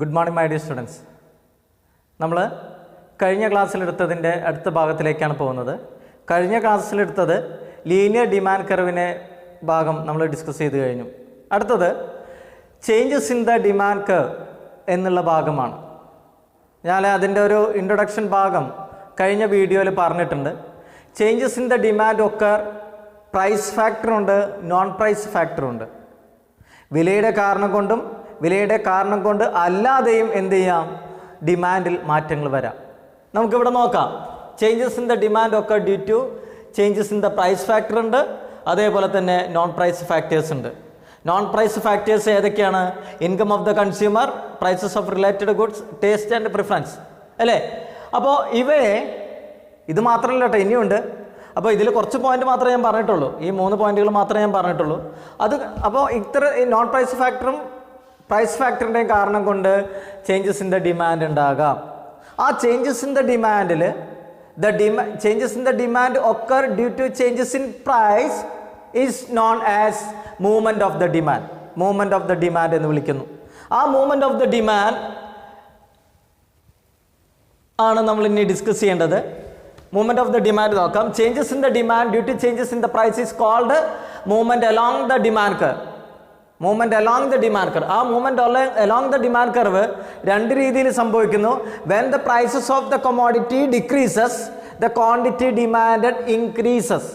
Good morning my dear students. നമ്മൾ കഴിഞ്ഞ ക്ലാസ്സിലെടുത്തതിൻ്റെ അടുത്ത ഭാഗത്തിലേക്കാണ് പോകുന്നത്. കഴിഞ്ഞ ക്ലാസ്സിലെടുത്തത് ലീനിയർ ഡിമാൻഡ് കർവിനെ ഭാഗം നമ്മൾ ഡിസ്കസ് ചെയ്ത് കഴിഞ്ഞു. അടുത്തത് changes in the demand curve എന്നുള്ള ഭാഗമാണ്. ഞാൻ അതിൻ്റെ ഒരു ഇൻട്രൊഡക്ഷൻ ഭാഗം കഴിഞ്ഞ വീഡിയോയിൽ പറഞ്ഞിട്ടുണ്ട്. ചേഞ്ചസ് ഇൻ ദ ഡിമാൻഡ് ഒക്കെ പ്രൈസ് ഫാക്ടറുണ്ട്, നോൺ പ്രൈസ് ഫാക്ടറുണ്ട്. വിലയുടെ കാരണം കൊണ്ടും വിലയുടെ കാരണം കൊണ്ട് അല്ലാതെയും എന്ത് ചെയ്യാം, ഡിമാൻഡിൽ മാറ്റങ്ങൾ വരാം. നമുക്കിവിടെ നോക്കാം. ചേഞ്ചസ് ഇൻ ദ ഡിമാൻഡ് ഒക്കെ due to changes in the price factor ഉണ്ട്, അതേപോലെ തന്നെ നോൺ പ്രൈസ് ഫാക്ടേഴ്സ് ഉണ്ട്. നോൺ പ്രൈസ് ഫാക്ടേഴ്സ് ഏതൊക്കെയാണ്? Income of the consumer, prices of related goods, taste and preference അല്ലേ. അപ്പോൾ ഇവയെ ഇത് മാത്രമല്ല കേട്ടോ, ഇനിയുണ്ട്. അപ്പോൾ ഇതിൽ കുറച്ച് പോയിന്റ് മാത്രമേ ഞാൻ പറഞ്ഞിട്ടുള്ളൂ, ഈ 3 പോയിന്റുകൾ മാത്രമേ ഞാൻ പറഞ്ഞിട്ടുള്ളൂ. അത് അപ്പോൾ ഇത്ര നോൺ പ്രൈസ് ഫാക്ടറും പ്രൈസ് ഫാക്ടറിൻ്റെയും കാരണം കൊണ്ട് ചേഞ്ചസ് ഇൻ ദ ഡിമാൻഡ് ഉണ്ടാകാം. ആ ചേഞ്ചസ് ഇൻ ദ ഡിമാൻഡിൽ changes in the demand occur due to changes in price is known as movement of the demand. Movement of the demand എന്ന് വിളിക്കുന്നു. ആ മൂവ്മെൻറ്റ് ഓഫ് ദ ഡിമാൻഡ് ആണ് നമ്മൾ ഇനി discuss ചെയ്യേണ്ടത്. മൂവ്മെൻറ്റ് ഓഫ് ദ ഡിമാൻഡ് നോക്കാം. Changes in the demand due to changes in the price is called movement along the demand curve. Movement along the demand curve. ആ movement along the demand curve രണ്ട് രീതിയിൽ സംഭവിക്കുന്നു. When the prices of the commodity decreases the quantity demanded increases.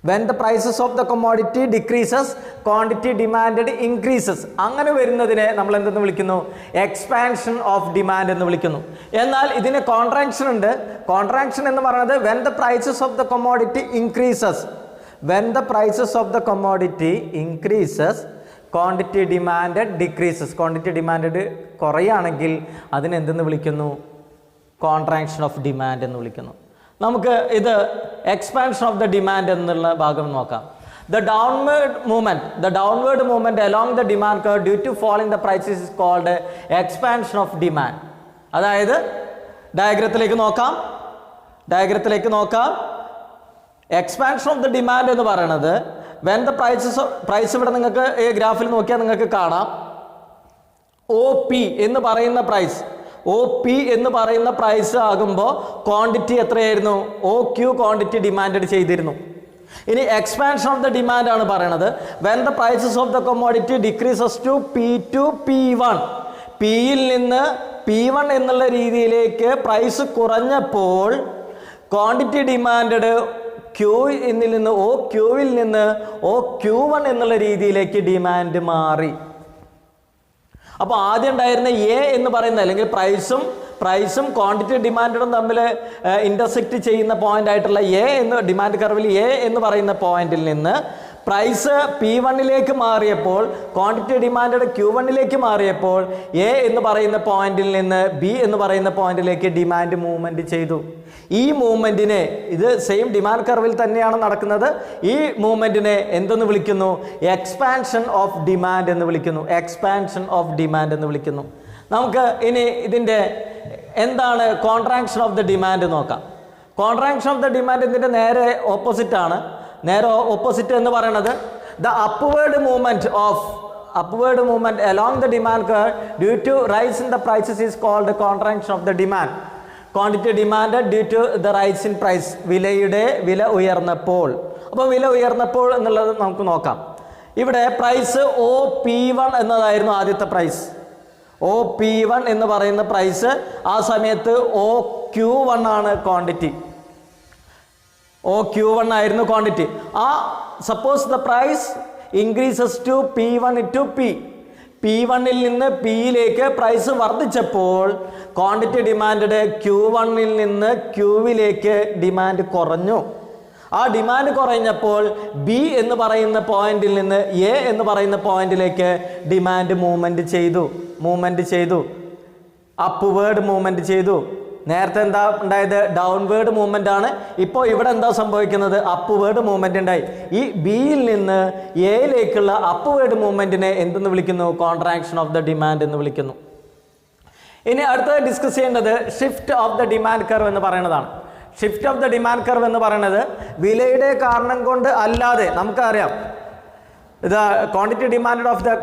When the prices of the commodity decreases quantity demanded increases. അങ്ങനെ വരുന്നതിനെ നമ്മൾ എന്തെന്ന് വിളിക്കുന്നു? Expansion of demand എന്ന് വിളിക്കുന്നു. എന്നാൽ ഇതിന് കോൺട്രാക്ഷൻ ഉണ്ട്. കോൺട്രാക്ഷൻ എന്ന് പറയുന്നത് when the prices of the commodity increases. When the prices of the commodity increases quantity demanded decreases. Quantity demanded കുറയുകയാണെങ്കിൽ അതിനെന്തെന്ന് വിളിക്കുന്നു? കോൺട്രാക്ഷൻ ഓഫ് ഡിമാൻഡ് എന്ന് വിളിക്കുന്നു. നമുക്ക് ഇത് എക്സ്പാൻഷൻ ഓഫ് ദ ഡിമാൻഡ് എന്നുള്ള ഭാഗം നോക്കാം. The downward movement along the demand curve due to falling the prices is called expansion of demand. അതായത് ഡയഗ്രത്തിലേക്ക് നോക്കാം. എക്സ്പാൻഷൻ ഓഫ് ദ ഡിമാൻഡ് എന്ന് പറയുന്നത് വെൻ ദ പ്രൈസ് ഇവിടെ നിങ്ങൾക്ക് ഈ ഗ്രാഫിൽ നോക്കിയാൽ നിങ്ങൾക്ക് കാണാം. OP എന്ന് പറയുന്ന പ്രൈസ് ആകുമ്പോൾ ക്വാണ്ടിറ്റി എത്രയായിരുന്നു? OQ ക്വാണ്ടിറ്റി ഡിമാൻഡ് ചെയ്തിരുന്നു. ഇനി എക്സ്പാൻഷൻ ഓഫ് ദ ഡിമാൻഡ് ആണ് പറയുന്നത് when the prices of the commodity decreases to P2 P1. Pയിൽ നിന്ന് P1 എന്നുള്ള രീതിയിലേക്ക് പ്രൈസ് കുറഞ്ഞപ്പോൾ ക്വാണ്ടിറ്റി ഡിമാൻഡ് Qയിൽ നിന്ന് OQവിൽ നിന്ന് OQ1 എന്നുള്ള രീതിയിലേക്ക് ഡിമാൻഡ് മാറി. അപ്പോൾ ആദ്യം ഉണ്ടായിരുന്ന എ എന്ന് പറയുന്ന അല്ലെങ്കിൽ പ്രൈസും ക്വാണ്ടിറ്റി ഡിമാൻഡും തമ്മിൽ ഇൻ്റർസെക്റ്റ് ചെയ്യുന്ന പോയിന്റ് ആയിട്ടുള്ള എ എന്ന് ഡിമാൻഡ് കർവിൽ എ എന്ന് പറയുന്ന പോയിന്റിൽ നിന്ന് പ്രൈസ് P1ലേക്ക് മാറിയപ്പോൾ ക്വാണ്ടിറ്റി ഡിമാൻഡ് Q1ലേക്ക് മാറിയപ്പോൾ എ എന്ന് പറയുന്ന പോയിന്റിൽ നിന്ന് ബി എന്ന് പറയുന്ന പോയിന്റിലേക്ക് ഡിമാൻഡ് മൂവ്മെന്റ് ചെയ്തു. ഈ മൂവ്മെന്റിനെ, ഇത് സെയിം ഡിമാൻഡ് കർവിൽ തന്നെയാണ് നടക്കുന്നത്, ഈ മൂവ്മെന്റിനെ എന്തെന്ന് വിളിക്കുന്നു? എക്സ്പാൻഷൻ ഓഫ് ഡിമാൻഡ് എന്ന് വിളിക്കുന്നു. എക്സ്പാൻഷൻ ഓഫ് ഡിമാൻഡ് എന്ന് വിളിക്കുന്നു. നമുക്ക് ഇനി ഇതിൻ്റെ എന്താണ് കോൺട്രാക്ഷൻ ഓഫ് ദ ഡിമാൻഡ് നോക്കാം. കോൺട്രാക്ഷൻ ഓഫ് ദ ഡിമാൻഡ് ഇതിൻ്റെ നേരെ ഓപ്പോസിറ്റ് ആണ്. നേരെ ഓപ്പോസിറ്റ് എന്ന് പറയുന്നത് the upward movement along the demand curve due to rise in the prices is called contraction of the demand. Quantity demand due to the rise in price. വില ഉയർന്നപ്പോൾ. അപ്പോൾ വില ഉയർന്നപ്പോൾ എന്നുള്ളത് നമുക്ക് നോക്കാം. ഇവിടെ പ്രൈസ് OP1 എന്നതായിരുന്നു ആദ്യത്തെ പ്രൈസ്. OP1 എന്ന് പറയുന്ന പ്രൈസ് ആ സമയത്ത് OQ1 ആണ് ക്വാണ്ടിറ്റി. OQ1 ആയിരുന്നു quantity. Suppose the price increases to P1 to P1ൽ നിന്ന് Pയിലേക്ക് പ്രൈസ് വർദ്ധിച്ചപ്പോൾ ക്വാണ്ടിറ്റി ഡിമാൻഡ് Q1ൽ നിന്ന് Qവിലേക്ക് ഡിമാൻഡ് കുറഞ്ഞു. ആ ഡിമാൻഡ് കുറഞ്ഞപ്പോൾ ബി എന്ന് പറയുന്ന പോയിന്റിൽ നിന്ന് എ എന്ന് പറയുന്ന പോയിന്റിലേക്ക് ഡിമാൻഡ് മൂവ്മെന്റ് ചെയ്തു. അപ്വേർഡ് മൂവ്മെന്റ് ചെയ്തു. നേരത്തെ എന്താ ഉണ്ടായത്? ഡൗൺവേർഡ് മൂവ്മെന്റ് ആണ്. ഇപ്പോൾ ഇവിടെ എന്താ സംഭവിക്കുന്നത്? അപ്വേർഡ് മൂവ്മെന്റ് ഉണ്ടായി. ഈ ബിയിൽ നിന്ന് എയിലേക്കുള്ള അപ്വേർഡ് മൂവ്മെന്റിനെ എന്തെന്ന് വിളിക്കുന്നു? കോൺട്രാക്ഷൻ ഓഫ് ദ ഡിമാൻഡ് എന്ന് വിളിക്കുന്നു. ഇനി അടുത്തത് ഡിസ്കസ് ചെയ്യേണ്ടത് shift of the demand curve എന്ന് പറയുന്നതാണ്. Shift of the demand curve എന്ന് പറയുന്നത് വിലയുടെ കാരണം കൊണ്ട് അല്ലാതെ, നമുക്കറിയാം the quantity demanded of the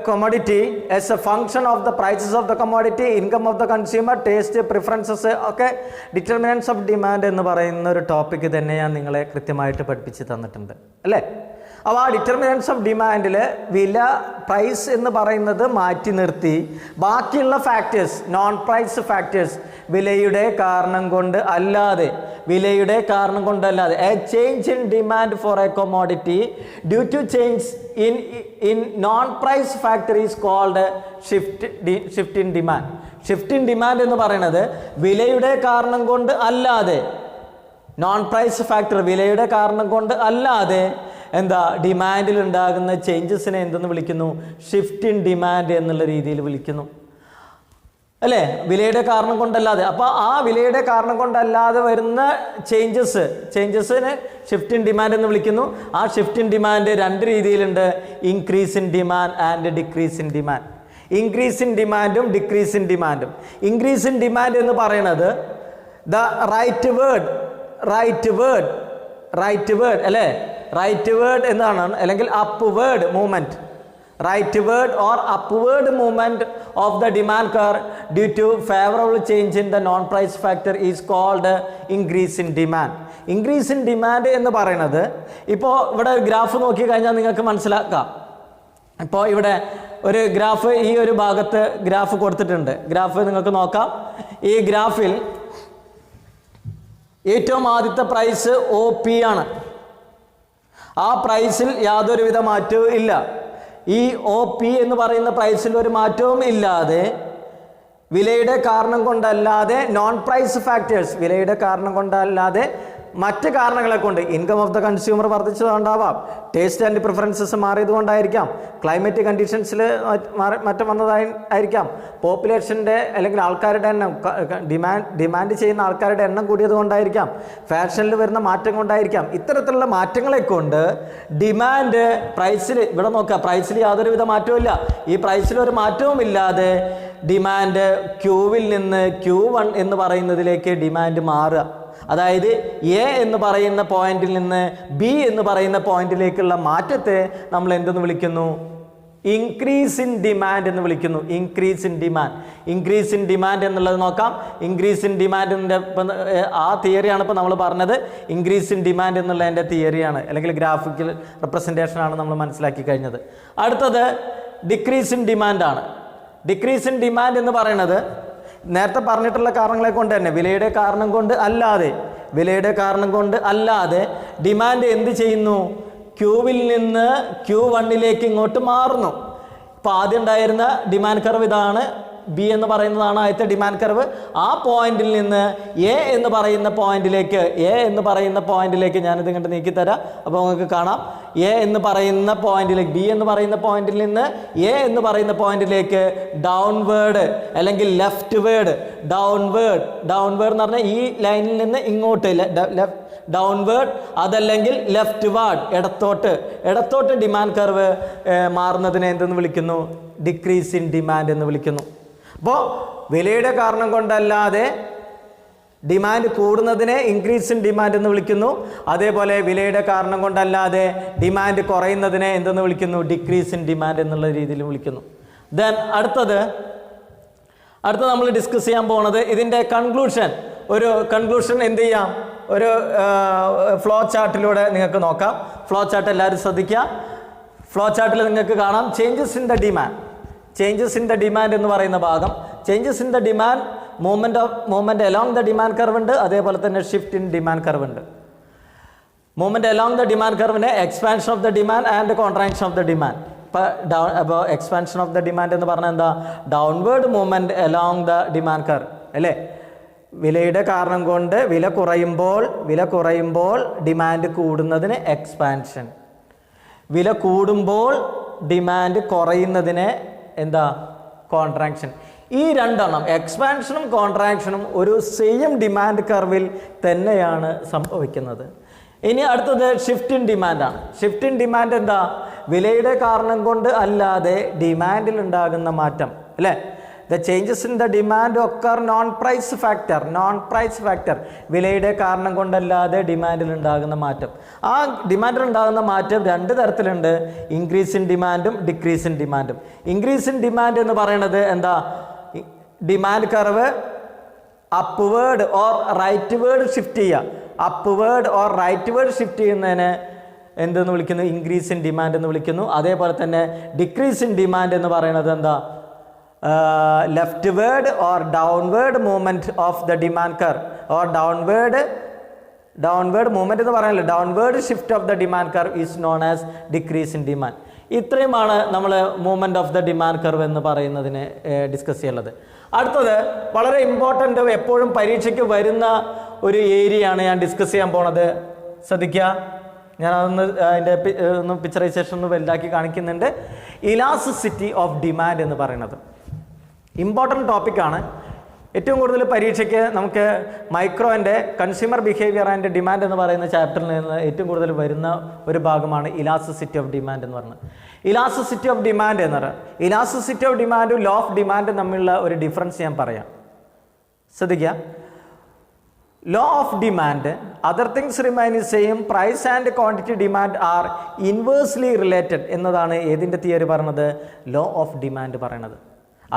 commodity as a function of the prices of the commodity, income of the consumer, taste, preferences ഒക്കെ ഡിറ്റർമിനൻസ് ഓഫ് ഡിമാൻഡ് എന്ന് പറയുന്ന ഒരു ടോപ്പിക്ക് തന്നെ ഞാൻ നിങ്ങളെ കൃത്യമായിട്ട് പഠിപ്പിച്ച് തന്നിട്ടുണ്ട് അല്ലേ. അപ്പോൾ ആ ഡിറ്റർമിനൻസ് ഓഫ് ഡിമാൻഡിൽ വില, പ്രൈസ് എന്ന് പറയുന്നത് മാറ്റി നിർത്തി ബാക്കിയുള്ള ഫാക്ടേഴ്സ്, നോൺ പ്രൈസ് ഫാക്ടേഴ്സ്, വിലയുടെ കാരണം കൊണ്ടല്ലാതെ a change in demand for a commodity due to change in non price factor is called shift in demand. Shift in demand എന്ന് പറയുന്നത് വിലയുടെ കാരണം കൊണ്ട് അല്ലാതെ, നോൺ പ്രൈസ് ഫാക്ടർ വിലയുടെ കാരണം കൊണ്ട് അല്ലാതെ എന്താ ഡിമാൻഡിൽ ഉണ്ടാകുന്ന ചേഞ്ചസിനെ എന്തെന്ന് വിളിക്കുന്നു? ഷിഫ്റ്റ് ഇൻ ഡിമാൻഡ് എന്നുള്ള രീതിയിൽ വിളിക്കുന്നു അല്ലേ. വിലയുടെ കാരണം കൊണ്ടല്ലാതെ, അപ്പോൾ ആ വിലയുടെ കാരണം കൊണ്ടല്ലാതെ വരുന്ന ചേഞ്ചസിന് ഷിഫ്റ്റ് ഇൻ ഡിമാൻഡ് എന്ന് വിളിക്കുന്നു. ആ ഷിഫ്റ്റ് ഇൻ ഡിമാൻഡ് രണ്ട് രീതിയിലുണ്ട്, increase in demand and decrease in demand. Increase in ഡിമാൻഡും ഡിക്രീസ് ഇൻ ഡിമാൻഡും. ഇൻക്രീസ് ഇൻ ഡിമാൻഡ് എന്ന് പറയുന്നത് ദ റൈറ്റ് വേർഡ് അല്ലേ, റൈറ്റ് വേർഡ് എന്നാണ്, അല്ലെങ്കിൽ upward movement, rightward or upward movement of the demand curve due to favourable change in the non price factor is called increase in demand. Increase in demand എന്ന് പറയുന്നത്, ഇപ്പോൾ ഇവിടെ graph നോക്കി കഴിഞ്ഞാൽ നിങ്ങൾക്ക് മനസ്സിലാക്കാം. ഇപ്പോൾ ഇവിടെ ഒരു ഗ്രാഫ്, ഈ ഒരു ഭാഗത്ത് ഗ്രാഫ് കൊടുത്തിട്ടുണ്ട്. ഗ്രാഫ് നിങ്ങൾക്ക് നോക്കാം. ഈ ഗ്രാഫിൽ ഏറ്റവും ആദ്യത്തെ പ്രൈസ് OP ആണ്. ആ പ്രൈസിൽ യാതൊരുവിധ മാറ്റവും ഇല്ല. ഈ OP എന്ന് പറയുന്ന പ്രൈസിൽ ഒരു മാറ്റവും ഇല്ലാതെ, വിലയുടെ കാരണം കൊണ്ടല്ലാതെ, നോൺ പ്രൈസ് ഫാക്ടേഴ്സ് വിലയുടെ കാരണം കൊണ്ടല്ലാതെ മറ്റ് കാരണങ്ങളെ കൊണ്ട്, ഇൻകം ഓഫ് ദ കൺസ്യൂമർ വർദ്ധിച്ചതുകൊണ്ടാവാം, ടേസ്റ്റ് ആൻഡ് പ്രിഫറൻസസ് മാറിയത് കൊണ്ടായിരിക്കാം, ക്ലൈമറ്റ് കണ്ടീഷൻസിൽ മാറ്റം വന്നതായിരിക്കാം, പോപ്പുലേഷൻ്റെ അല്ലെങ്കിൽ ആൾക്കാരുടെ എണ്ണം, ഡിമാൻഡ് ചെയ്യുന്ന ആൾക്കാരുടെ എണ്ണം കൂടിയത് കൊണ്ടായിരിക്കാം, ഫാഷനിൽ വരുന്ന മാറ്റം കൊണ്ടായിരിക്കാം. ഇത്തരത്തിലുള്ള മാറ്റങ്ങളെ കൊണ്ട് ഡിമാൻഡ് പ്രൈസിൽ, ഇവിടെ നോക്കുക, പ്രൈസിൽ യാതൊരുവിധ മാറ്റവും ഇല്ല. ഈ പ്രൈസിൽ ഒരു മാറ്റവും ഇല്ലാതെ ഡിമാൻഡ് Q-വിൽ നിന്ന് Q1 എന്ന് പറയുന്നതിലേക്ക് ഡിമാൻഡ് മാറുക. അതായത് A എന്ന് പറയുന്ന പോയിന്റിൽ നിന്ന് B എന്ന് പറയുന്ന പോയിന്റിലേക്കുള്ള മാറ്റത്തെ നമ്മൾ എന്തെന്ന് വിളിക്കുന്നു? ഇൻക്രീസ് ഇൻ ഡിമാൻഡ് എന്ന് വിളിക്കുന്നു. ഇൻക്രീസ് ഇൻ ഡിമാൻഡ് എന്നുള്ളത് നോക്കാം. ഇൻക്രീസ് ഇൻ ഡിമാൻഡിൻ്റെ ആ തിയറിയാണ് ഇപ്പോൾ നമ്മൾ പറഞ്ഞത്. ഇൻക്രീസ് ഇൻ ഡിമാൻഡ് എന്നുള്ളതിൻ്റെ തിയറിയാണ്, അല്ലെങ്കിൽ ഗ്രാഫിക്കൽ റെപ്രസെൻറ്റേഷനാണ് നമ്മൾ മനസ്സിലാക്കി കഴിഞ്ഞത്. അടുത്തത് ഡിക്രീസ് ഇൻ ഡിമാൻഡാണ്. ഡിക്രീസ് ഇൻ ഡിമാൻഡ് എന്ന് പറയുന്നത് നേരത്തെ പറഞ്ഞിട്ടുള്ള കാരണങ്ങളെ കൊണ്ട് തന്നെ, വിലയുടെ കാരണം കൊണ്ട് അല്ലാതെ ഡിമാൻഡ് എന്ത് ചെയ്യുന്നു? Q-വിൽ നിന്ന് Q1ലേക്ക് ഇങ്ങോട്ട് മാറുന്നു. ഇപ്പോൾ ആദ്യം ഉണ്ടായിരുന്ന ഡിമാൻഡ് കർവ് ഇതാണ്, B എന്ന് പറയുന്നതാണ് ആദ്യത്തെ ഡിമാൻഡ് കർവ്. ആ പോയിന്റിൽ നിന്ന് A എന്ന് പറയുന്ന പോയിന്റിലേക്ക് ഞാനിത് ഇങ്ങോട്ട് നീക്കിത്തരാം. അപ്പോൾ നിങ്ങൾക്ക് കാണാം, A എന്ന് പറയുന്ന പോയിന്റിലേക്ക്, B എന്ന് പറയുന്ന പോയിന്റിൽ നിന്ന് A എന്ന് പറയുന്ന പോയിന്റിലേക്ക് ഡൗൺവേർഡ് അല്ലെങ്കിൽ ലെഫ്റ്റ് വേർഡ്, ഡൗൺവേർഡ് എന്ന് പറഞ്ഞാൽ ഈ ലൈനിൽ നിന്ന് ഇങ്ങോട്ട് ഡൗൺവേർഡ്, അതല്ലെങ്കിൽ ലെഫ്റ്റ് വാർഡ്, ഇടത്തോട്ട് ഡിമാൻഡ് കർവ് മാറുന്നതിനെ എന്തെന്ന് വിളിക്കുന്നു? ഡിക്രീസ് ഇൻ ഡിമാൻഡ് എന്ന് വിളിക്കുന്നു. അപ്പോൾ വിലയുടെ കാരണം കൊണ്ടല്ലാതെ ഡിമാൻഡ് കൂടുന്നതിനെ ഇൻക്രീസ് ഇൻ ഡിമാൻഡ് എന്ന് വിളിക്കുന്നു. അതേപോലെ വിലയുടെ കാരണം കൊണ്ടല്ലാതെ ഡിമാൻഡ് കുറയുന്നതിനെ എന്തെന്ന് വിളിക്കുന്നു? ഡിക്രീസ് ഇൻ ഡിമാൻഡ് എന്നുള്ള രീതിയിൽ വിളിക്കുന്നു. ദെൻ അടുത്തത് നമ്മൾ ഡിസ്കസ് ചെയ്യാൻ പോകുന്നത് ഇതിൻ്റെ കൺക്ലൂഷൻ എന്ത് ചെയ്യാം? ഒരു ഫ്ലോ ചാർട്ടിലൂടെ നിങ്ങൾക്ക് നോക്കാം. ഫ്ലോ ചാർട്ട് എല്ലാവരും ശ്രദ്ധിക്കുക. ഫ്ലോ ചാർട്ടിൽ നിങ്ങൾക്ക് കാണാം ചേഞ്ചസ് ഇൻ ദ ഡിമാൻഡ് എന്ന് പറയുന്ന ഭാഗം. Changes in the demand, movement along the demand curve ഉണ്ട്, അതേപോലെ തന്നെ ഷിഫ്റ്റ് ഇൻ ഡിമാൻഡ് കർവ് ഉണ്ട്. മൂവ്മെൻറ്റ് അലോങ് ദ ഡിമാൻഡ് കർവിനെ expansion of the demand and contraction of the demand. അപ്പോൾ എക്സ്പാൻഷൻ ഓഫ് ദ ഡിമാൻഡ് എന്ന് പറഞ്ഞാൽ എന്താ? Downward movement along the demand curve അല്ലേ. വിലയുടെ കാരണം കൊണ്ട് വില കുറയുമ്പോൾ ഡിമാൻഡ് കൂടുന്നതിന് എക്സ്പാൻഷൻ, വില കൂടുമ്പോൾ ഡിമാൻഡ് കുറയുന്നതിനെ എന്താ? കോൺട്രാക്ഷൻ. ഈ രണ്ടെണ്ണം, എക്സ്പാൻഷനും കോൺട്രാക്ഷനും ഒരു സെയിം ഡിമാൻഡ് കർവിൽ തന്നെയാണ് സംഭവിക്കുന്നത്. ഇനി അടുത്തത് ഷിഫ്റ്റ് ഇൻ ഡിമാൻഡാണ്. ഷിഫ്റ്റ് ഇൻ ഡിമാൻഡ് എന്താ? വിലയുടെ കാരണം കൊണ്ട് അല്ലാതെ ഡിമാൻഡിൽ ഉണ്ടാകുന്ന മാറ്റം അല്ലേ. The changes in the demand occur non price factor, വിലയുടെ കാരണം കൊണ്ടല്ലാതെ ഡിമാൻഡിൽ ഉണ്ടാകുന്ന മാറ്റം. ആ ഡിമാൻഡിൽ ഉണ്ടാകുന്ന മാറ്റം രണ്ട് തരത്തിലുണ്ട്, ഇൻക്രീസ് ഇൻ ഡിമാൻഡും ഡിക്രീസ് ഇൻ ഡിമാൻഡും. ഇൻക്രീസ് ഇൻ ഡിമാൻഡ് എന്ന് പറയുന്നത് എന്താ, demand curve upward or rightward shift ചെയ്യുക. Upward or rightward shift ചെയ്യുന്നതിന് എന്തെന്ന് വിളിക്കുന്നു, ഇൻക്രീസ് ഇൻ ഡിമാൻഡ് എന്ന് വിളിക്കുന്നു. അതേപോലെ തന്നെ ഡിക്രീസ് ഇൻ ഡിമാൻഡ് എന്ന് പറയുന്നത് എന്താ, left word or downward movement of the demand curve or downward movement എന്ന് പറയുന്നത് downward shift of the demand curve is known as decrease in demand. ഇത്രയുമാണ് നമ്മൾ movement of the demand curve എന്ന് പറയുന്നതിന് discuss ചെയ്യുന്നത്. അടുത്തത് വളരെ ഇമ്പോർട്ടൻ്റ്, എപ്പോഴും പരീക്ഷയ്ക്ക് വരുന്ന ഒരു ഏരിയയാണ് ഞാൻ ഡിസ്കസ് ചെയ്യാൻ പോണത്. ശ്രദ്ധിക്കുക, ഞാനതൊന്ന് അതിൻ്റെ ഒന്ന് പിക്ചറൈസേഷൻ ഒന്ന് വലുതാക്കി കാണിക്കുന്നുണ്ട്. ഇലാസ്റ്റിസിറ്റി ഓഫ് ഡിമാൻഡ് എന്ന് പറയുന്നത് ഇമ്പോർട്ടൻ്റ് ടോപ്പിക്കാണ്. ഏറ്റവും കൂടുതൽ പരീക്ഷയ്ക്ക് നമുക്ക് മൈക്രോൻ്റെ കൺസ്യൂമർ ബിഹേവിയർ ആൻഡ് ഡിമാൻഡ് എന്ന് പറയുന്ന ചാപ്റ്ററിൽ നിന്ന് ഏറ്റവും കൂടുതൽ വരുന്ന ഒരു ഭാഗമാണ് ഇലാസ്റ്റിസിറ്റി ഓഫ് ഡിമാൻഡ് എന്ന് പറയുന്നത്. ഇലാസ്റ്റിസിറ്റി ഓഫ് ഡിമാൻഡ് എന്ന് പറയുന്നത്, ഇലാസ്റ്റിസിറ്റി ഓഫ് ഡിമാൻഡും ലോ ഓഫ് ഡിമാൻഡും തമ്മിലുള്ള ഒരു ഡിഫറൻസ് ഞാൻ പറയാം. ശ്രദ്ധിക്കുക, law of demand, other things remain same, price and quantity demand are inversely related എന്നതാണ് ഏതിൻ്റെ തിയറി പറയുന്നത്, ലോ ഓഫ് ഡിമാൻഡ് പറയുന്നത്.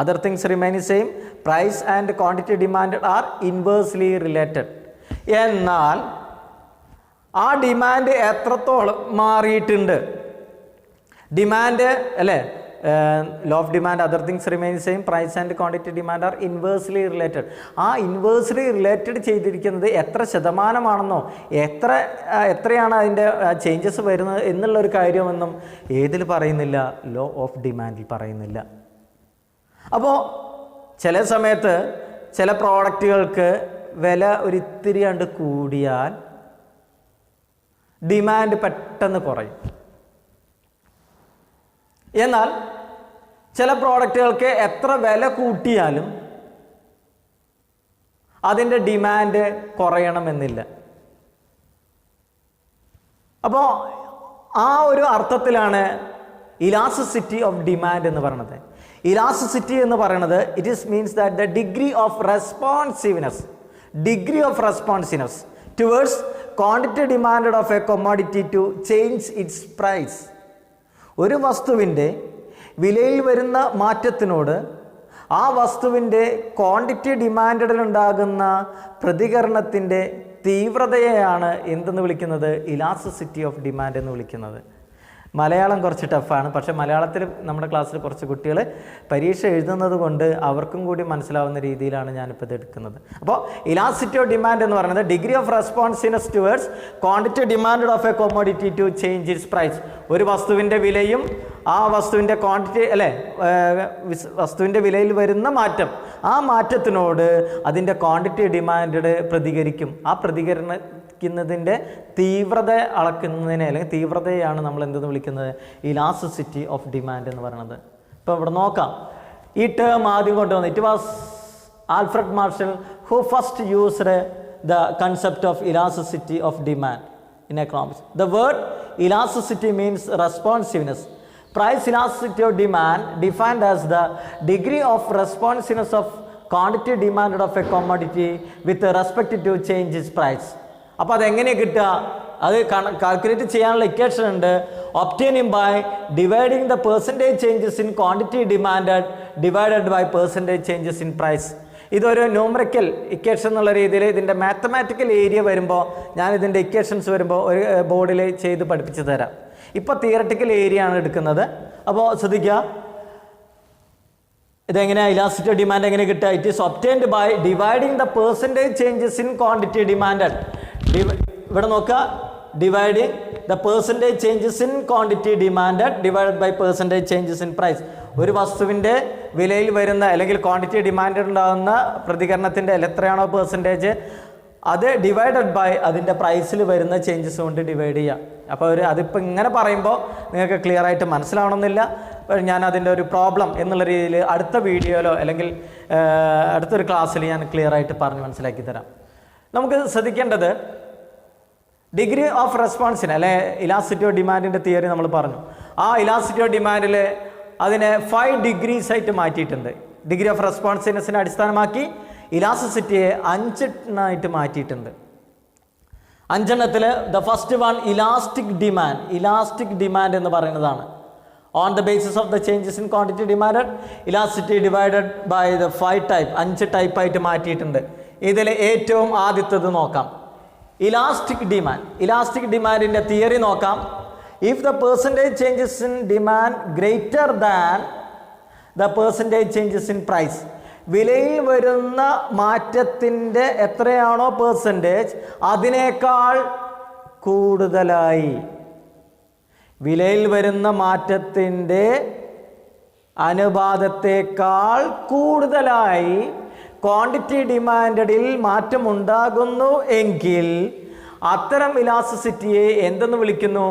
Other things remain same, price and quantity demand are inversely related. എന്നാൽ ആ ഡിമാൻഡ് എത്രത്തോളം മാറിയിട്ടുണ്ട്, ഡിമാൻഡ് അല്ലേ, law of demand, other things remain same, price and quantity demand are inversely related. ആ inversely related ചെയ്തിരിക്കുന്നത് എത്ര ശതമാനമാണെന്നോ എത്രയാണ് അതിൻ്റെ ചേഞ്ചസ് വരുന്നത് എന്നുള്ളൊരു കാര്യമൊന്നും ഏതിൽ പറയുന്നില്ല, ലോ ഓഫ് ഡിമാൻഡിൽ പറയുന്നില്ല. അപ്പോൾ ചില സമയത്ത് ചില പ്രോഡക്റ്റുകൾക്ക് വില ഒരിത്തിരി കണ്ട് കൂടിയാൽ ഡിമാൻഡ് പെട്ടെന്ന് കുറയും. എന്നാൽ ചില പ്രോഡക്റ്റുകൾക്ക് എത്ര വില കൂട്ടിയാലും അതിൻ്റെ ഡിമാൻഡ് കുറയണമെന്നില്ല. അപ്പോൾ ആ ഒരു അർത്ഥത്തിലാണ് ഇലാസ്റ്റിസിറ്റി ഓഫ് ഡിമാൻഡ് എന്ന് പറയുന്നത്. ഇലാസ്റ്റിസിറ്റി എന്ന് പറയുന്നത് it is means that the degree of responsiveness towards quantity demand of a commodity to change its price. ഒരു വസ്തുവിൻ്റെ വിലയിൽ വരുന്ന മാറ്റത്തിനോട് ആ വസ്തുവിൻ്റെ ക്വാണ്ടിറ്റി ഡിമാൻഡിലുണ്ടാകുന്ന പ്രതികരണത്തിൻ്റെ തീവ്രതയെയാണ് എന്തെന്ന് വിളിക്കുന്നത്, ഇലാസ്റ്റിസിറ്റി ഓഫ് ഡിമാൻഡ് എന്ന് വിളിക്കുന്നത്. മലയാളം കുറച്ച് ടഫാണ്, പക്ഷേ മലയാളത്തിൽ നമ്മുടെ ക്ലാസ്സിൽ കുറച്ച് കുട്ടികൾ പരീക്ഷ എഴുതുന്നത് കൊണ്ട് അവർക്കും കൂടി മനസ്സിലാവുന്ന രീതിയിലാണ് ഞാനിപ്പോൾ ഇത് എടുക്കുന്നത്. അപ്പോൾ ഇലാസ്റ്റിസിറ്റി ഓഫ് ഡിമാൻഡ് എന്ന് പറയുന്നത് degree of responsiveness towards quantity demand of a commodity to change its price. ഒരു വസ്തുവിൻ്റെ വിലയും ആ വസ്തുവിൻ്റെ ക്വാണ്ടിറ്റി വസ്തുവിൻ്റെ വിലയിൽ വരുന്ന മാറ്റം, ആ മാറ്റത്തിനോട് അതിൻ്റെ ക്വാണ്ടിറ്റി ഡിമാൻഡ് പ്രതികരിക്കും. ആ പ്രതികരിക്കുന്നതിൻ്റെ തീവ്രത അളക്കുന്നതിനെ അല്ലെങ്കിൽ തീവ്രതയാണ് നമ്മൾ എന്തെന്ന് വിളിക്കുന്നത്, ഇലാസ്റ്റിസിറ്റി ഓഫ് ഡിമാൻഡ് എന്ന് പറയുന്നത്. ഇപ്പോൾ ഇവിടെ നോക്കാം, ഈ ടേം ആദ്യം കൊണ്ടുവന്നു. It was Alfred marshal who first used the concept of elasticity of demand in economics. The word elasticity means responsiveness. Price elasticity of demand defined as the degree of responsiveness of quantity demanded of a commodity with respect to change its price. അപ്പോൾ അതെങ്ങനെ കിട്ടുക, അത് calculate ചെയ്യാനുള്ള equation ഉണ്ട്. Obtaining by dividing the percentage changes in quantity demanded divided by percentage changes in price. ഇതൊരു numerical equation എന്നുള്ള രീതിയിൽ ഇതിൻ്റെ മാത്തമാറ്റിക്കൽ ഏരിയ വരുമ്പോൾ ഞാൻ ഇതിൻ്റെ ഇക്വേഷൻസ് വരുമ്പോൾ ഒരു ബോർഡിൽ ചെയ്ത് പഠിപ്പിച്ച് തരാം. ഇപ്പോൾ തിയററ്റിക്കൽ ഏരിയ ആണ് എടുക്കുന്നത്. അപ്പോൾ ശ്രദ്ധിക്കുക, ഇതെങ്ങനെയാണ് ഇലാസ്റ്റിസിറ്റി ഓഫ് ഡിമാൻഡ് എങ്ങനെ കിട്ടുക? It is obtained by dividing the percentage changes in quantity demanded. ഇവിടെ നോക്കുക, dividing the percentage changes in quantity demanded divided by percentage changes in price. ഒരു വസ്തുവിൻ്റെ വിലയിൽ വരുന്ന അല്ലെങ്കിൽ ക്വാണ്ടിറ്റി ഡിമാൻഡ് ഉണ്ടാകുന്ന പ്രതികരണത്തിൻ്റെ എത്രയാണോ പെർസെൻറ്റേജ്, അത് ഡിവൈഡഡ് ബൈ അതിൻ്റെ പ്രൈസിൽ വരുന്ന ചേഞ്ചസ് കൊണ്ട് ഡിവൈഡ് ചെയ്യുക. അപ്പോൾ അതിപ്പോൾ ഇങ്ങനെ പറയുമ്പോൾ നിങ്ങൾക്ക് ക്ലിയർ ആയിട്ട് മനസ്സിലാവണമെന്നില്ല. ഞാൻ അതിൻ്റെ ഒരു പ്രോബ്ലം എന്നുള്ള രീതിയിൽ അടുത്ത വീഡിയോയിലോ അല്ലെങ്കിൽ അടുത്തൊരു ക്ലാസ്സിൽ ഞാൻ ക്ലിയർ ആയിട്ട് പറഞ്ഞ് മനസ്സിലാക്കി തരാം. നമുക്ക് ശ്രദ്ധിക്കേണ്ടത് ഡിഗ്രി ഓഫ് റെസ്പോൺസിന് അല്ലെ ഇലാസ്റ്റിസിറ്റി ഓഫ് ഡിമാൻഡിൻ്റെ തിയറി നമ്മൾ പറഞ്ഞു. ആ ഇലാസ്റ്റിസിറ്റി ഓഫ് ഡിമാൻഡിൽ അതിനെ 5 ഡിഗ്രീസ് ആയിട്ട് മാറ്റിയിട്ടുണ്ട്. ഡിഗ്രി ഓഫ് റെസ്പോൺസിനെസ്സിനെ അടിസ്ഥാനമാക്കി ഇലാസ്റ്റിസിറ്റിയെ 5 എണ്ണമായിട്ട് മാറ്റിയിട്ടുണ്ട്. 5 എണ്ണത്തിൽ the first one elastic demand എന്ന് പറയുന്നതാണ്. On the basis of the changes in quantity demand elasticity divided by the 5 type, 5 ടൈപ്പായിട്ട് മാറ്റിയിട്ടുണ്ട്. ഇതിൽ ഏറ്റവും ആദ്യത്തേത് നോക്കാം, ഇലാസ്റ്റിക് ഡിമാൻഡിൻ്റെ തിയറി നോക്കാം. If the percentage changes in demand greater than the percentage changes in price, വിലയിൽ വരുന്ന മാറ്റത്തിൻ്റെ എത്രയാണോ പെർസെൻറ്റേജ് അതിനേക്കാൾ കൂടുതലായി, വിലയിൽ വരുന്ന മാറ്റത്തിൻ്റെ അനുപാതത്തേക്കാൾ കൂടുതലായി ക്വാണ്ടിറ്റി ഡിമാൻഡിൽ മാറ്റമുണ്ടാകുന്നു എങ്കിൽ അത്തരം ഇലാസ്റ്റിസിറ്റിയെ എന്തെന്ന് വിളിക്കുന്നു?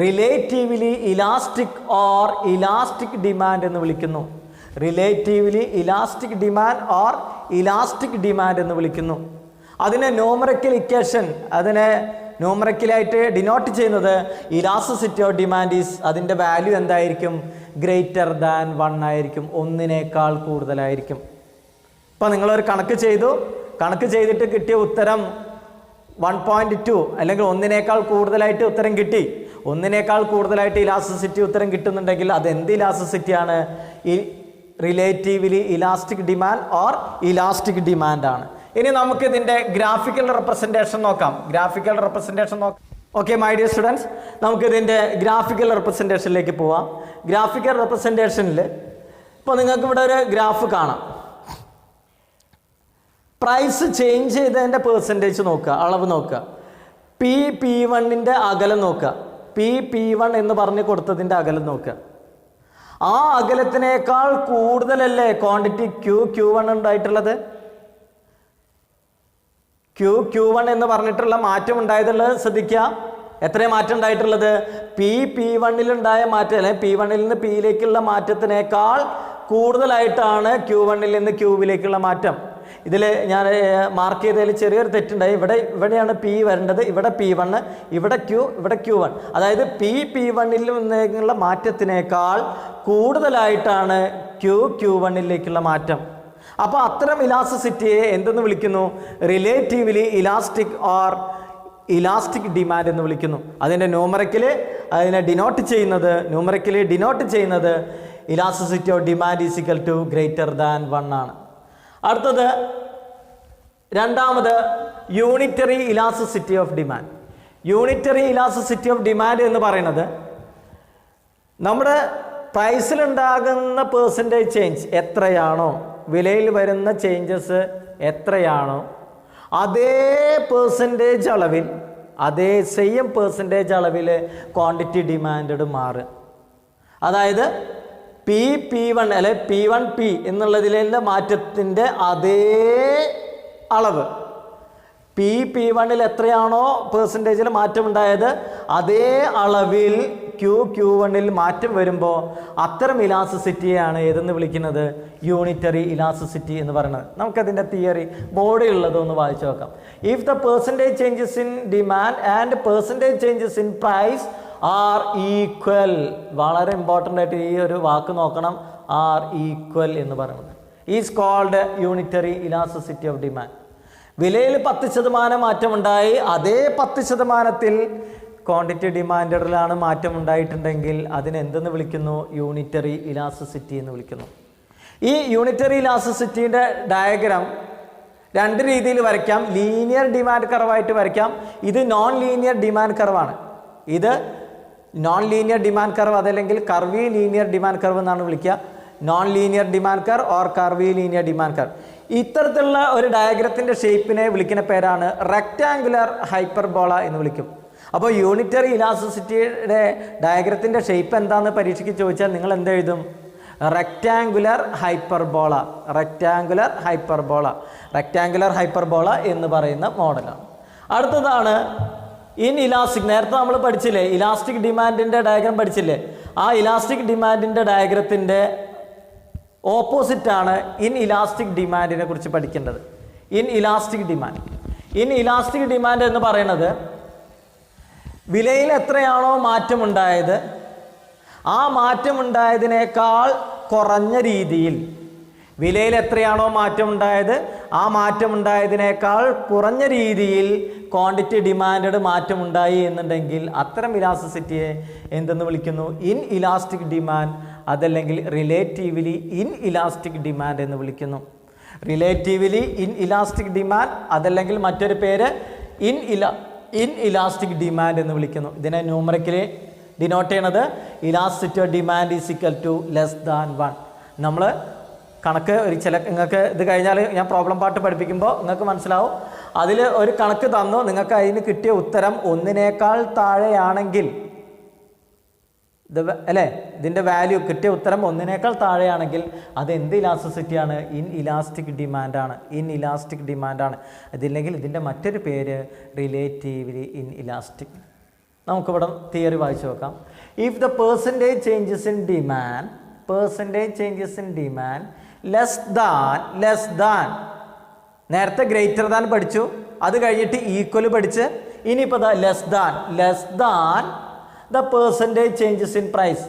Relatively elastic or elastic demand എന്ന് വിളിക്കുന്നു. Relatively elastic demand or elastic demand എന്ന് വിളിക്കുന്നു. അതിനെ ന്യൂമറിക്കൽ ഇക്വേഷൻ, അതിനെ ന്യൂമറിക്കലായിട്ട് ഡിനോട്ട് ചെയ്യുന്നത് ഇലാസ്റ്റിസിറ്റി ഓഫ് ഡിമാൻഡ് ഈസ്, അതിൻ്റെ വാല്യൂ എന്തായിരിക്കും? ഗ്രേറ്റർ ദാൻ 1 ആയിരിക്കും, 1നേക്കാൾ കൂടുതലായിരിക്കും. ഇപ്പോൾ നിങ്ങളൊരു കണക്ക് ചെയ്തിട്ട് കിട്ടിയ ഉത്തരം 1.2 അല്ലെങ്കിൽ 1നേക്കാൾ കൂടുതലായിട്ട് ഉത്തരം കിട്ടി, 1നേക്കാൾ കൂടുതലായിട്ട് ഇലാസ്റ്റിസിറ്റി ഉത്തരം കിട്ടുന്നുണ്ടെങ്കിൽ അത് എന്ത് ഇലാസ്റ്റിസിറ്റിയാണ്? ഈ relatively elastic demand or elastic demand ആണ്. ഇനി നമുക്ക് ഇതിൻ്റെ ഗ്രാഫിക്കൽ റെപ്രസെൻറ്റേഷൻ നോക്കാം. ഓക്കെ മൈ ഡിയർ സ്റ്റുഡൻസ്, നമുക്ക് ഇതിൻ്റെ ഗ്രാഫിക്കൽ റെപ്രസെൻറ്റേഷനിലേക്ക് പോവാം. ഗ്രാഫിക്കൽ റെപ്രസെൻറ്റേഷനിൽ ഇപ്പോൾ നിങ്ങൾക്ക് ഇവിടെ ഒരു ഗ്രാഫ് കാണാം. പ്രൈസ് ചേഞ്ച് ചെയ്തതിൻ്റെ പെർസെൻറ്റേജ് നോക്കുക, അളവ് നോക്കുക. P1ൻ്റെ അകലം നോക്കുക, P1 എന്ന് പറഞ്ഞ് കൊടുത്തതിൻ്റെ അകലം നോക്കുക. ആ അകലത്തിനേക്കാൾ കൂടുതലല്ലേ ക്വാണ്ടിറ്റി Q1 ഉണ്ടായിട്ടുള്ളത്? Q1 എന്ന് പറഞ്ഞിട്ടുള്ള മാറ്റം ഉണ്ടായതുള്ളത് ശ്രദ്ധിക്കുക. എത്രയും മാറ്റം ഉണ്ടായിട്ടുള്ളത്? P1ൽ ഉണ്ടായ മാറ്റം അല്ലെങ്കിൽ P1ൽ നിന്ന് Pയിലേക്കുള്ള മാറ്റത്തിനേക്കാൾ കൂടുതലായിട്ടാണ് Q1ൽ നിന്ന് Qയിലേക്കുള്ള മാറ്റം. ഇതിൽ ഞാൻ മാർക്ക് ചെയ്തതിൽ ചെറിയൊരു തെറ്റുണ്ടായി. ഇവിടെയാണ് P വരേണ്ടത്, ഇവിടെ P1, ഇവിടെ Q, ഇവിടെ Q1. അതായത് P1ൽ നിന്നുള്ള മാറ്റത്തിനേക്കാൾ കൂടുതലായിട്ടാണ് Q1ലേക്കുള്ള മാറ്റം. അപ്പോൾ അത്തരം ഇലാസ്റ്റിസിറ്റിയെ എന്തെന്ന് വിളിക്കുന്നു? Relatively elastic or elastic demand എന്ന് വിളിക്കുന്നു. അതിൻ്റെ അതിനെ ഡിനോട്ട് ചെയ്യുന്നത് elasticity of demand is equal to greater than 1 ആണ്. അടുത്തത് രണ്ടാമത് unitary elasticity of demand. Unitary elasticity of demand എന്ന് പറയുന്നത് നമ്മുടെ പ്രൈസിലുണ്ടാകുന്ന പെർസെൻറ്റേജ് ചേഞ്ച് എത്രയാണോ, വിലയിൽ വരുന്ന ചേഞ്ചസ് എത്രയാണോ അതേ പെർസെൻറ്റേജ് അളവിൽ, അതേ സെയിം പെർസെൻറ്റേജ് അളവിൽ ക്വാണ്ടിറ്റി ഡിമാൻഡ് മാറുക. അതായത് P1 അല്ലെ P1P എന്നുള്ളതിലെ മാറ്റത്തിൻ്റെ അതേ അളവ്, P1ൽ എത്രയാണോ പെർസെൻറ്റേജിൽ മാറ്റം ഉണ്ടായത് അതേ അളവിൽ Q1ൽ മാറ്റം വരുമ്പോൾ അത്തരം ഇലാസ്റ്റിസിറ്റിയാണ് ഏതെന്ന് വിളിക്കുന്നത്? യൂണിറ്ററി ഇലാസ്റ്റിസിറ്റി എന്ന് പറയുന്നത്. നമുക്കതിൻ്റെ തിയറി ബോർഡിൽ ഉള്ളതൊന്ന് വായിച്ചു നോക്കാം. If the percentage changes in demand and percentage changes in price are equal, വളരെ ഇമ്പോർട്ടൻ്റ് ആയിട്ട് ഈ ഒരു വാക്ക് നോക്കണം, ആർ ഈക്വൽ എന്ന് പറയുന്നത് is called unitary elasticity of demand. വിലയിൽ 10% മാറ്റമുണ്ടായി, അതേ 10%ത്തിൽ ക്വാണ്ടിറ്റി ഡിമാൻഡിലാണ് മാറ്റം ഉണ്ടായിട്ടുണ്ടെങ്കിൽ അതിനെന്തെന്ന് വിളിക്കുന്നു? യൂണിറ്ററി ഇലാസ്റ്റിസിറ്റി എന്ന് വിളിക്കുന്നു. ഈ യൂണിറ്ററി ഇലാസ്റ്റിസിറ്റിയുടെ ഡയഗ്രാം 2 രീതിയിൽ വരയ്ക്കാം. ലീനിയർ ഡിമാൻഡ് കർവായിട്ട് വരയ്ക്കാം. ഇത് നോൺ ലീനിയർ ഡിമാൻഡ് കർവാണ്. ഇത് നോൺ ലീനിയർ ഡിമാൻഡ് കർവ്, അതല്ലെങ്കിൽ കർവി ലീനിയർ ഡിമാൻഡ് കർവ് എന്നാണ് വിളിക്കുക. Non linear demand curve or കർവി linear demand curve. ഇത്തരത്തിലുള്ള ഒരു ഡയഗ്രത്തിൻ്റെ ഷേപ്പിനെ വിളിക്കുന്ന പേരാണ് റെക്റ്റാങ്കുലർ ഹൈപ്പർബോള എന്ന് വിളിക്കും. അപ്പോൾ യൂണിറ്ററി ഇലാസ്റ്റിസിറ്റിയുടെ ഡയഗ്രത്തിൻ്റെ ഷേപ്പ് എന്താണെന്ന് പരീക്ഷയ്ക്ക് ചോദിച്ചാൽ നിങ്ങൾ എന്തെഴുതും? റെക്റ്റാങ്കുലർ ഹൈപ്പർബോള എന്ന് പറയുന്ന മോഡലാണ്. അടുത്തതാണ് ഇൻ ഇലാസ്റ്റിക്. നേരത്തെ നമ്മൾ പഠിച്ചില്ലേ, ഇലാസ്റ്റിക് ഡിമാൻഡിൻ്റെ ഡയഗ്രം പഠിച്ചില്ലേ? ആ ഇലാസ്റ്റിക് ഡിമാൻഡിൻ്റെ ഡയഗ്രത്തിൻ്റെ ഓപ്പോസിറ്റാണ് ഇൻ ഇലാസ്റ്റിക് ഡിമാൻഡിനെ കുറിച്ച് പഠിക്കേണ്ടത്. ഇൻ ഇലാസ്റ്റിക് ഡിമാൻഡ് എന്ന് പറയുന്നത് വിലയിൽ എത്രയാണോ മാറ്റമുണ്ടായത് ആ മാറ്റമുണ്ടായതിനേക്കാൾ കുറഞ്ഞ രീതിയിൽ വിലയിൽ എത്രയാണോ മാറ്റം ഉണ്ടായത് ആ മാറ്റം ഉണ്ടായതിനേക്കാൾ കുറഞ്ഞ രീതിയിൽ ക്വാണ്ടിറ്റി ഡിമാൻഡ് മാറ്റമുണ്ടായി എന്നുണ്ടെങ്കിൽ അത്തരം ഇലാസ്റ്റിസിറ്റിയെ എന്തെന്ന് വിളിക്കുന്നു? ഇൻ ഇലാസ്റ്റിക് ഡിമാൻഡ്, അതല്ലെങ്കിൽ റിലേറ്റീവ്ലി ഇൻ ഇലാസ്റ്റിക് ഡിമാൻഡ് എന്ന് വിളിക്കുന്നു. റിലേറ്റീവ്ലി ഇൻ ഇലാസ്റ്റിക് ഡിമാൻഡ്, അതല്ലെങ്കിൽ മറ്റൊരു പേര് ഇൻ ഇലാസ്റ്റിക് ഡിമാൻഡ് എന്ന് വിളിക്കുന്നു. ഇതിനെ ന്യൂമറിക്കലി ഡിനോട്ട് ചെയ്യണത് elasticity of demand is equal to less than 1. നമ്മൾ കണക്ക് നിങ്ങൾക്ക് ഇത് കഴിഞ്ഞാൽ ഞാൻ പ്രോബ്ലം പാർട്ട് പഠിപ്പിക്കുമ്പോൾ നിങ്ങൾക്ക് മനസ്സിലാവും. അതിൽ ഒരു കണക്ക് തന്നു, നിങ്ങൾക്ക് അതിന് കിട്ടിയ ഉത്തരം 1-നേക്കാൾ താഴെയാണെങ്കിൽ അല്ലേ, ഇതിൻ്റെ വാല്യൂ കിട്ടിയ ഉത്തരം 1-നേക്കാൾ താഴെയാണെങ്കിൽ അത് എന്ത് ഇലാസ്റ്റിസിറ്റിയാണ്? ഇൻ ഇലാസ്റ്റിക് ഡിമാൻഡാണ്. ഇൻ ഇലാസ്റ്റിക് ഡിമാൻഡാണ്. അതില്ലെങ്കിൽ ഇതിൻ്റെ മറ്റൊരു പേര് റിലേറ്റീവ്ലി ഇൻ ഇലാസ്റ്റിക്. നമുക്കിവിടെ തിയറി വായിച്ചു നോക്കാം. If the percentage changes in demand less than നേരത്തെ ഗ്രേറ്റർ ദാൻ പഠിച്ചു, അത് കഴിഞ്ഞിട്ട് ഈക്വൽ പഠിച്ച്, ഇനിയിപ്പോൾ less than the percentage changes in price,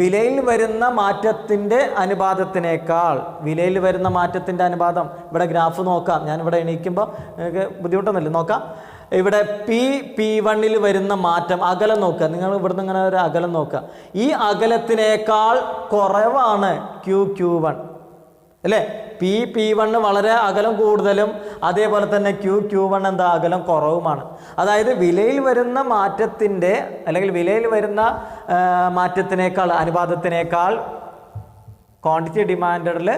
വിലയിൽ വരുന്ന മാറ്റത്തിൻ്റെ അനുപാതത്തിനേക്കാൾ, വിലയിൽ വരുന്ന മാറ്റത്തിൻ്റെ അനുപാതം. ഇവിടെ ഗ്രാഫ് നോക്കാം, ഞാനിവിടെ എണീക്കുമ്പോൾ നിങ്ങൾക്ക് ബുദ്ധിമുട്ടൊന്നുമില്ല, നോക്കാം. ഇവിടെ P1 വരുന്ന മാറ്റം, അകലം നോക്കുക. നിങ്ങൾ ഇവിടുന്ന് ഇങ്ങനെ ഒരു അകലം നോക്കുക. ഈ അകലത്തിനേക്കാൾ കുറവാണ് Q1 അല്ലേ. P1 വളരെ അകലം കൂടുതലും, അതേപോലെ തന്നെ Q1 എന്താ അകലം കുറവുമാണ്. അതായത് വിലയിൽ വരുന്ന മാറ്റത്തിൻ്റെ അല്ലെങ്കിൽ വിലയിൽ വരുന്ന മാറ്റത്തിനേക്കാൾ അനുപാതത്തിനേക്കാൾ ക്വാണ്ടിറ്റി ഡിമാൻഡിൽ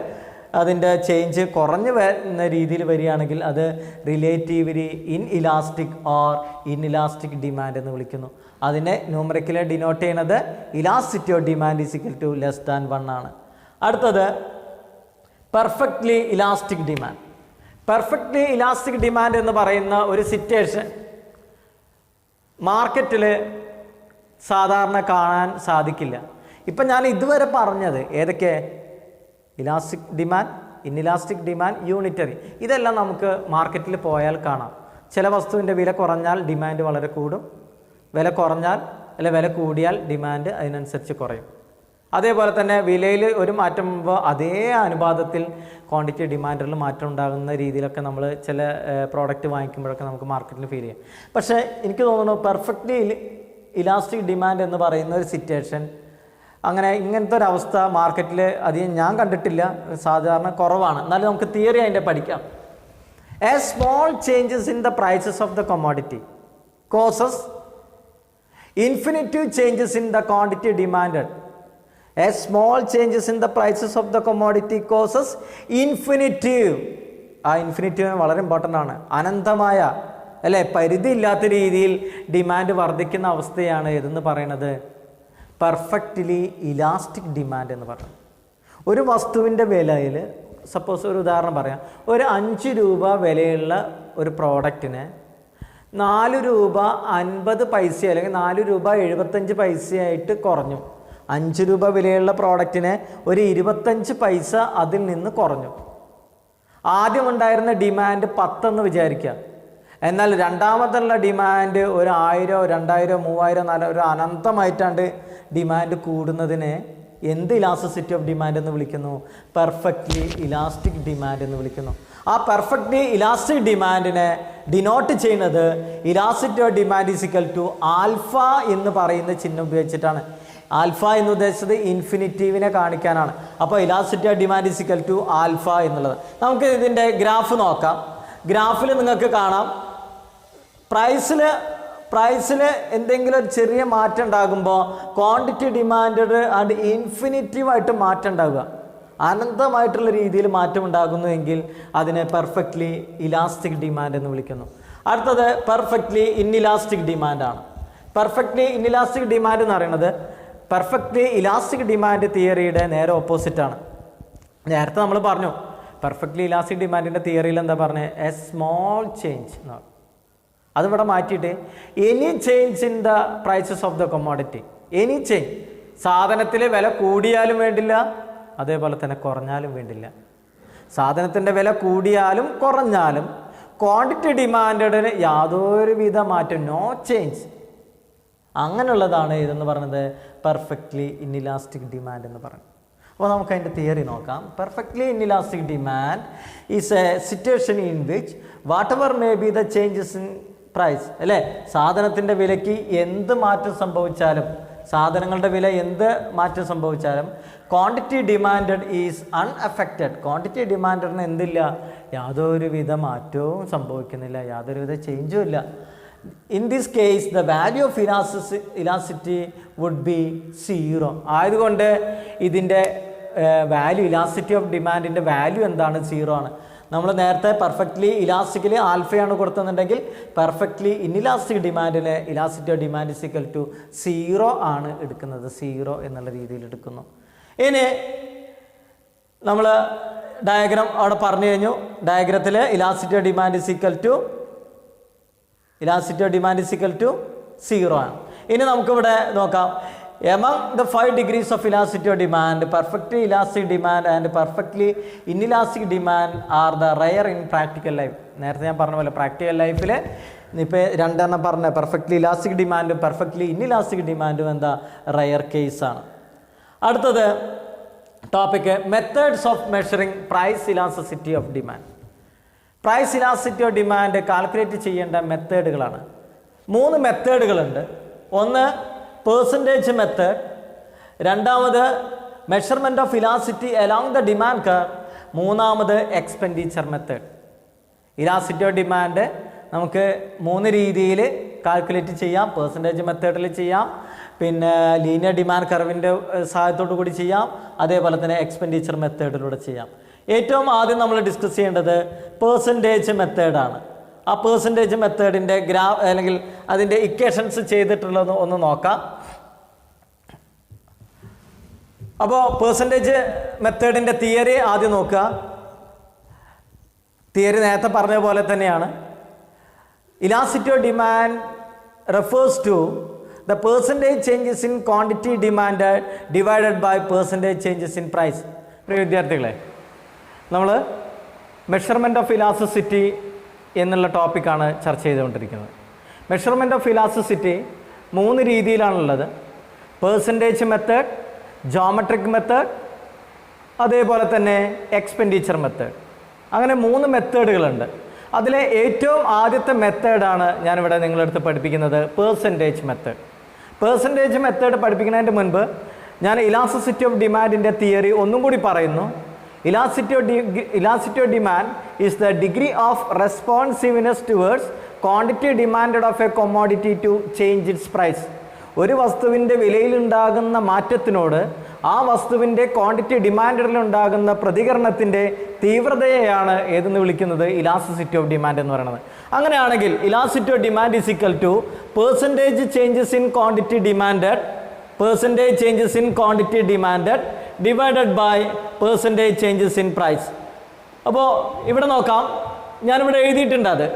അതിൻ്റെ ചേഞ്ച് കുറഞ്ഞു വരുന്ന രീതിയിൽ വരികയാണെങ്കിൽ അത് relatively inelastic or inelastic demand എന്ന് വിളിക്കുന്നു. അതിനെ ന്യൂമറിക്കലി ഡിനോട്ട് ചെയ്യുന്നത് elasticity of demand is equal to less than 1 ആണ്. അടുത്തത് perfectly elastic demand. Perfectly elastic demand എന്ന് പറയുന്ന ഒരു സിറ്റുവേഷൻ മാർക്കറ്റിൽ സാധാരണ കാണാൻ സാധിക്കില്ല. ഇപ്പം ഞാൻ ഇതുവരെ പറഞ്ഞത് ഏതൊക്കെ? Elastic demand, inelastic demand, unitary. ഇതെല്ലാം നമുക്ക് മാർക്കറ്റിൽ പോയാൽ കാണാം. ചില വസ്തുവിൻ്റെ വില കുറഞ്ഞാൽ ഡിമാൻഡ് വളരെ കൂടും, വില കുറഞ്ഞാൽ അല്ലെ വില കൂടിയാൽ ഡിമാൻഡ് അതിനനുസരിച്ച് കുറയും. അതേപോലെ തന്നെ വിലയിൽ ഒരു മാറ്റം വരുമ്പോൾ അതേ അനുപാതത്തിൽ ക്വാണ്ടിറ്റി ഡിമാൻഡിൽ മാറ്റം ഉണ്ടാകുന്ന രീതിയിലൊക്കെ നമ്മൾ ചില പ്രോഡക്റ്റ് വാങ്ങിക്കുമ്പോഴൊക്കെ നമുക്ക് മാർക്കറ്റിൽ ഫീൽ ചെയ്യാം. പക്ഷേ എനിക്ക് തോന്നുന്നു പെർഫെക്റ്റ്ലി ഇലാസ്റ്റിക് ഡിമാൻഡ് എന്ന് പറയുന്ന ഒരു സിറ്റുവേഷൻ, അങ്ങനെ ഇങ്ങനത്തെ ഒരു അവസ്ഥ മാർക്കറ്റിൽ അധികം ഞാൻ കണ്ടിട്ടില്ല, സാധാരണ കുറവാണ്. എന്നാലും നമുക്ക് തിയറി അതിൻ്റെ പഠിക്കാം. A small changes in the prices of the commodity causes infinitive changes in the quantity demanded. A small changes in the prices of the commodity causes infinitive. ആ ഇൻഫിനിറ്റീവ് വളരെ ഇമ്പോർട്ടൻ്റ് ആണ്. അനന്തമായ അല്ലേ, പരിധി ഇല്ലാത്ത രീതിയിൽ ഡിമാൻഡ് വർദ്ധിക്കുന്ന അവസ്ഥയാണ് ഇതെന്ന് പറയുന്നത് പെർഫെക്റ്റ്ലി ഇലാസ്റ്റിക് ഡിമാൻഡ് എന്ന് പറയുന്നത്. ഒരു വസ്തുവിൻ്റെ വിലയിൽ സപ്പോസ് ഒരു ഉദാഹരണം പറയാം, ഒരു 5 രൂപ വിലയുള്ള ഒരു പ്രോഡക്റ്റിന് 4 രൂപ 50 പൈസ അല്ലെങ്കിൽ 4 രൂപ 75 പൈസയായിട്ട് കുറഞ്ഞു. 5 രൂപ വിലയുള്ള പ്രോഡക്റ്റിന് ഒരു 25 പൈസ അതിൽ നിന്ന് കുറഞ്ഞു. ആദ്യം ഉണ്ടായിരുന്ന ഡിമാൻഡ് 10 എന്ന് വിചാരിക്കുക. എന്നാൽ രണ്ടാമതുള്ള ഡിമാൻഡ് ഒരു 1000, 2000, 3000, 4000 ഒരു അനന്തമായിട്ടാണ്ട് ഡിമാൻഡ് കൂടുന്നതിന് എന്ത് ഇലാസ്റ്റിസിറ്റി ഓഫ് ഡിമാൻഡ് എന്ന് വിളിക്കുന്നു? പെർഫെക്റ്റ്ലി ഇലാസ്റ്റിക് ഡിമാൻഡ് എന്ന് വിളിക്കുന്നു. ആ പെർഫെക്റ്റ്ലി ഇലാസ്റ്റിക് ഡിമാൻഡിനെ ഡിനോട്ട് ചെയ്യുന്നത് elasticity of demand is equal to alpha എന്ന് പറയുന്ന ചിഹ്നം ഉപയോഗിച്ചിട്ടാണ്. ആൽഫ എന്ന് ഉദ്ദേശിച്ചത് ഇൻഫിനിറ്റീവിനെ കാണിക്കാനാണ്. അപ്പോൾ elasticity of demand is equal to alpha എന്നുള്ളത്. നമുക്ക് ഇതിൻ്റെ ഗ്രാഫ് നോക്കാം. ഗ്രാഫിൽ നിങ്ങൾക്ക് കാണാം പ്രൈസിൽ എന്തെങ്കിലും ഒരു ചെറിയ മാറ്റം ഉണ്ടാകുമ്പോൾ ക്വാണ്ടിറ്റി ഡിമാൻഡ് ആൻഡ് ഇൻഫിനിറ്റീവായിട്ട് മാറ്റം ഉണ്ടാകുക, അനന്തമായിട്ടുള്ള രീതിയിൽ മാറ്റം ഉണ്ടാകുന്നുവെങ്കിൽ അതിനെ പെർഫെക്റ്റ്ലി ഇലാസ്റ്റിക് ഡിമാൻഡ് എന്ന് വിളിക്കുന്നു. അടുത്തത് പെർഫെക്റ്റ്ലി ഇൻഇലാസ്റ്റിക് ഡിമാൻഡാണ്. പെർഫെക്റ്റ്ലി ഇൻഇലാസ്റ്റിക് ഡിമാൻഡ് എന്ന് പറയുന്നത് പെർഫെക്റ്റ്ലി ഇലാസ്റ്റിക് ഡിമാൻഡ് തിയറിയുടെ നേരെ ഓപ്പോസിറ്റാണ്. നേരത്തെ നമ്മൾ പറഞ്ഞു പെർഫെക്റ്റ്ലി ഇലാസ്റ്റിക് ഡിമാൻഡിൻ്റെ തിയറിയിൽ എന്താ പറഞ്ഞത്? എ സ്മോൾ ചേഞ്ച് എന്ന് പറഞ്ഞു. അതിവിടെ മാറ്റിയിട്ട് any change in the prices of the commodity. Any change, സാധനത്തിൽ വില കൂടിയാലും വേണ്ടില്ല, അതേപോലെ തന്നെ കുറഞ്ഞാലും വേണ്ടില്ല. സാധനത്തിൻ്റെ വില കൂടിയാലും കുറഞ്ഞാലും ക്വാണ്ടിറ്റി ഡിമാൻഡിന് യാതൊരുവിധ മാറ്റം, നോ ചേഞ്ച്, അങ്ങനെയുള്ളതാണ് ഇതെന്ന് പറയുന്നത് പെർഫെക്റ്റ്ലി ഇൻഇലാസ്റ്റിക് ഡിമാൻഡ് എന്ന് പറയുന്നത്. അപ്പോൾ നമുക്ക് അതിൻ്റെ തിയറി നോക്കാം. Perfectly inelastic demand is a situation in which whatever may be the changes in price, അല്ലേ? സാധനത്തിൻ്റെ വിലയ്ക്ക് എന്ത് മാറ്റം സംഭവിച്ചാലും, സാധനങ്ങളുടെ വില എന്ത് മാറ്റം സംഭവിച്ചാലും quantity demanded is unaffected. Quantity ഡിമാൻഡഡിന് എന്തില്ല? യാതൊരുവിധ മാറ്റവും സംഭവിക്കുന്നില്ല, യാതൊരുവിധ ചേഞ്ചും ഇല്ല. In this case the value of elasticity would be 0. ആയതുകൊണ്ട് ഇതിൻ്റെ വാല്യൂ, ഇലാസ്റ്റിറ്റി ഓഫ് ഡിമാൻഡിൻ്റെ വാല്യൂ എന്താണ്? 0 ആണ്. നമ്മൾ നേരത്തെ പെർഫെക്റ്റ്ലി ഇലാസ്റ്റിക്കിൽ ആൽഫയാണ് കൊടുക്കുന്നുണ്ടെങ്കിൽ പെർഫെക്റ്റ്ലി ഇൻഇലാസ്റ്റിക് ഡിമാൻഡിൽ elasticity of demand is equal to 0 ആണ് എടുക്കുന്നത്. 0 എന്നുള്ള രീതിയിൽ എടുക്കുന്നു. ഇനി നമ്മൾ ഡയഗ്രാം അവിടെ പറഞ്ഞു കഴിഞ്ഞു. ഡയഗ്രത്തിൽ elasticity of demand is equal to 0 ആണ്. ഇനി നമുക്കിവിടെ നോക്കാം. Among the 5 degrees of elasticity of demand, perfectly elastic demand and perfectly inelastic demand are the rare in practical life. നേരത്തെ ഞാൻ പറഞ്ഞ പോലെ പ്രാക്ടിക്കൽ ലൈഫിൽ ഇപ്പോൾ രണ്ടെണ്ണം പറഞ്ഞ പെർഫെക്റ്റ്ലി ഇലാസ്റ്റിക് ഡിമാൻഡും പെർഫെക്റ്റ്ലി ഇൻഇലാസ്റ്റിക് ഡിമാൻഡും എന്താ? റയർ കേസാണ്. അടുത്തത് topic methods of measuring price elasticity of demand. Price elasticity of demand calculate ചെയ്യേണ്ട മെത്തേഡുകളാണ്. 3 മെത്തേഡുകളുണ്ട്. ഒന്ന് പെർസെൻറ്റേജ് മെത്തേഡ്, രണ്ടാമത് measurement of elasticity along the demand curve, മൂന്നാമത് expenditure method. Elasticity of demand നമുക്ക് 3 രീതിയിൽ കാൽക്കുലേറ്റ് ചെയ്യാം. പെർസെൻറ്റേജ് മെത്തേഡിൽ ചെയ്യാം, പിന്നെ ലീനിയർ ഡിമാൻഡ് കർവിൻ്റെ സഹായത്തോടു കൂടി ചെയ്യാം, അതേപോലെ തന്നെ എക്സ്പെൻഡിച്ചർ മെത്തേഡിലൂടെ ചെയ്യാം. ഏറ്റവും ആദ്യം നമ്മൾ ഡിസ്കസ് ചെയ്യേണ്ടത് പെർസെൻറ്റേജ് മെത്തേഡാണ്. ആ പെർസെൻറ്റേജ് മെത്തേഡിൻ്റെ അല്ലെങ്കിൽ അതിൻ്റെ ഇക്വേഷൻസ് ചെയ്തിട്ടുള്ളത് ഒന്ന് നോക്കാം. അപ്പോൾ പെർസെൻറ്റേജ് മെത്തേഡിൻ്റെ തിയറി ആദ്യം നോക്കുക. തിയറി നേരത്തെ പറഞ്ഞ പോലെ തന്നെയാണ്. Elasticity of demand refers to the percentage changes in quantity demand divided by percentage changes in price. പ്രിയ വിദ്യാർത്ഥികളെ, നമ്മൾ മെഷർമെൻറ്റ് ഓഫ് ഇലാസ്റ്റിസിറ്റി എന്നുള്ള ടോപ്പിക്കാണ് ചർച്ച ചെയ്തുകൊണ്ടിരിക്കുന്നത്. മെഷർമെൻറ്റ് ഓഫ് ഇലാസ്റ്റിസിറ്റി 3 രീതിയിലാണുള്ളത്. പെർസെൻറ്റേജ് മെത്തേഡ്, ജോമെട്രിക് മെത്തേഡ്, അതേപോലെ തന്നെ എക്സ്പെൻഡിച്ചർ മെത്തേഡ്. അങ്ങനെ 3 മെത്തേഡുകളുണ്ട്. അതിലെ ഏറ്റവും ആദ്യത്തെ മെത്തേഡാണ് ഞാനിവിടെ നിങ്ങളടുത്ത് പഠിപ്പിക്കുന്നത്, പെർസെൻറ്റേജ് മെത്തേഡ്. പെർസെൻറ്റേജ് മെത്തേഡ് പഠിപ്പിക്കുന്നതിന് മുൻപ് ഞാൻ ഇലാസ്റ്റിസിറ്റി ഓഫ് ഡിമാൻഡിൻ്റെ തിയറി ഒന്നും കൂടി പറയുന്നു. Elasticity of demand is the degree of responsiveness towards quantity demanded of a commodity to change its price. ഒരു വസ്തുവിൻ്റെ വിലയിലുണ്ടാകുന്ന മാറ്റത്തിനോട് ആ വസ്തുവിൻ്റെ ക്വാണ്ടിറ്റി ഡിമാൻഡിലുണ്ടാകുന്ന പ്രതികരണത്തിൻ്റെ തീവ്രതയെയാണ് ഏതെന്ന് വിളിക്കുന്നത്? ഇലാസ്റ്റിസിറ്റി ഓഫ് ഡിമാൻഡ് എന്ന് പറയുന്നത്. അങ്ങനെയാണെങ്കിൽ elasticity of demand is equal to percentage changes in quantity demanded, percentage changes in quantity demanded divided by percentage changes in price. അപ്പോൾ ഇവിടെ നോക്കാം, ഞാനിവിടെ എഴുതിയിട്ടുണ്ട്. അത്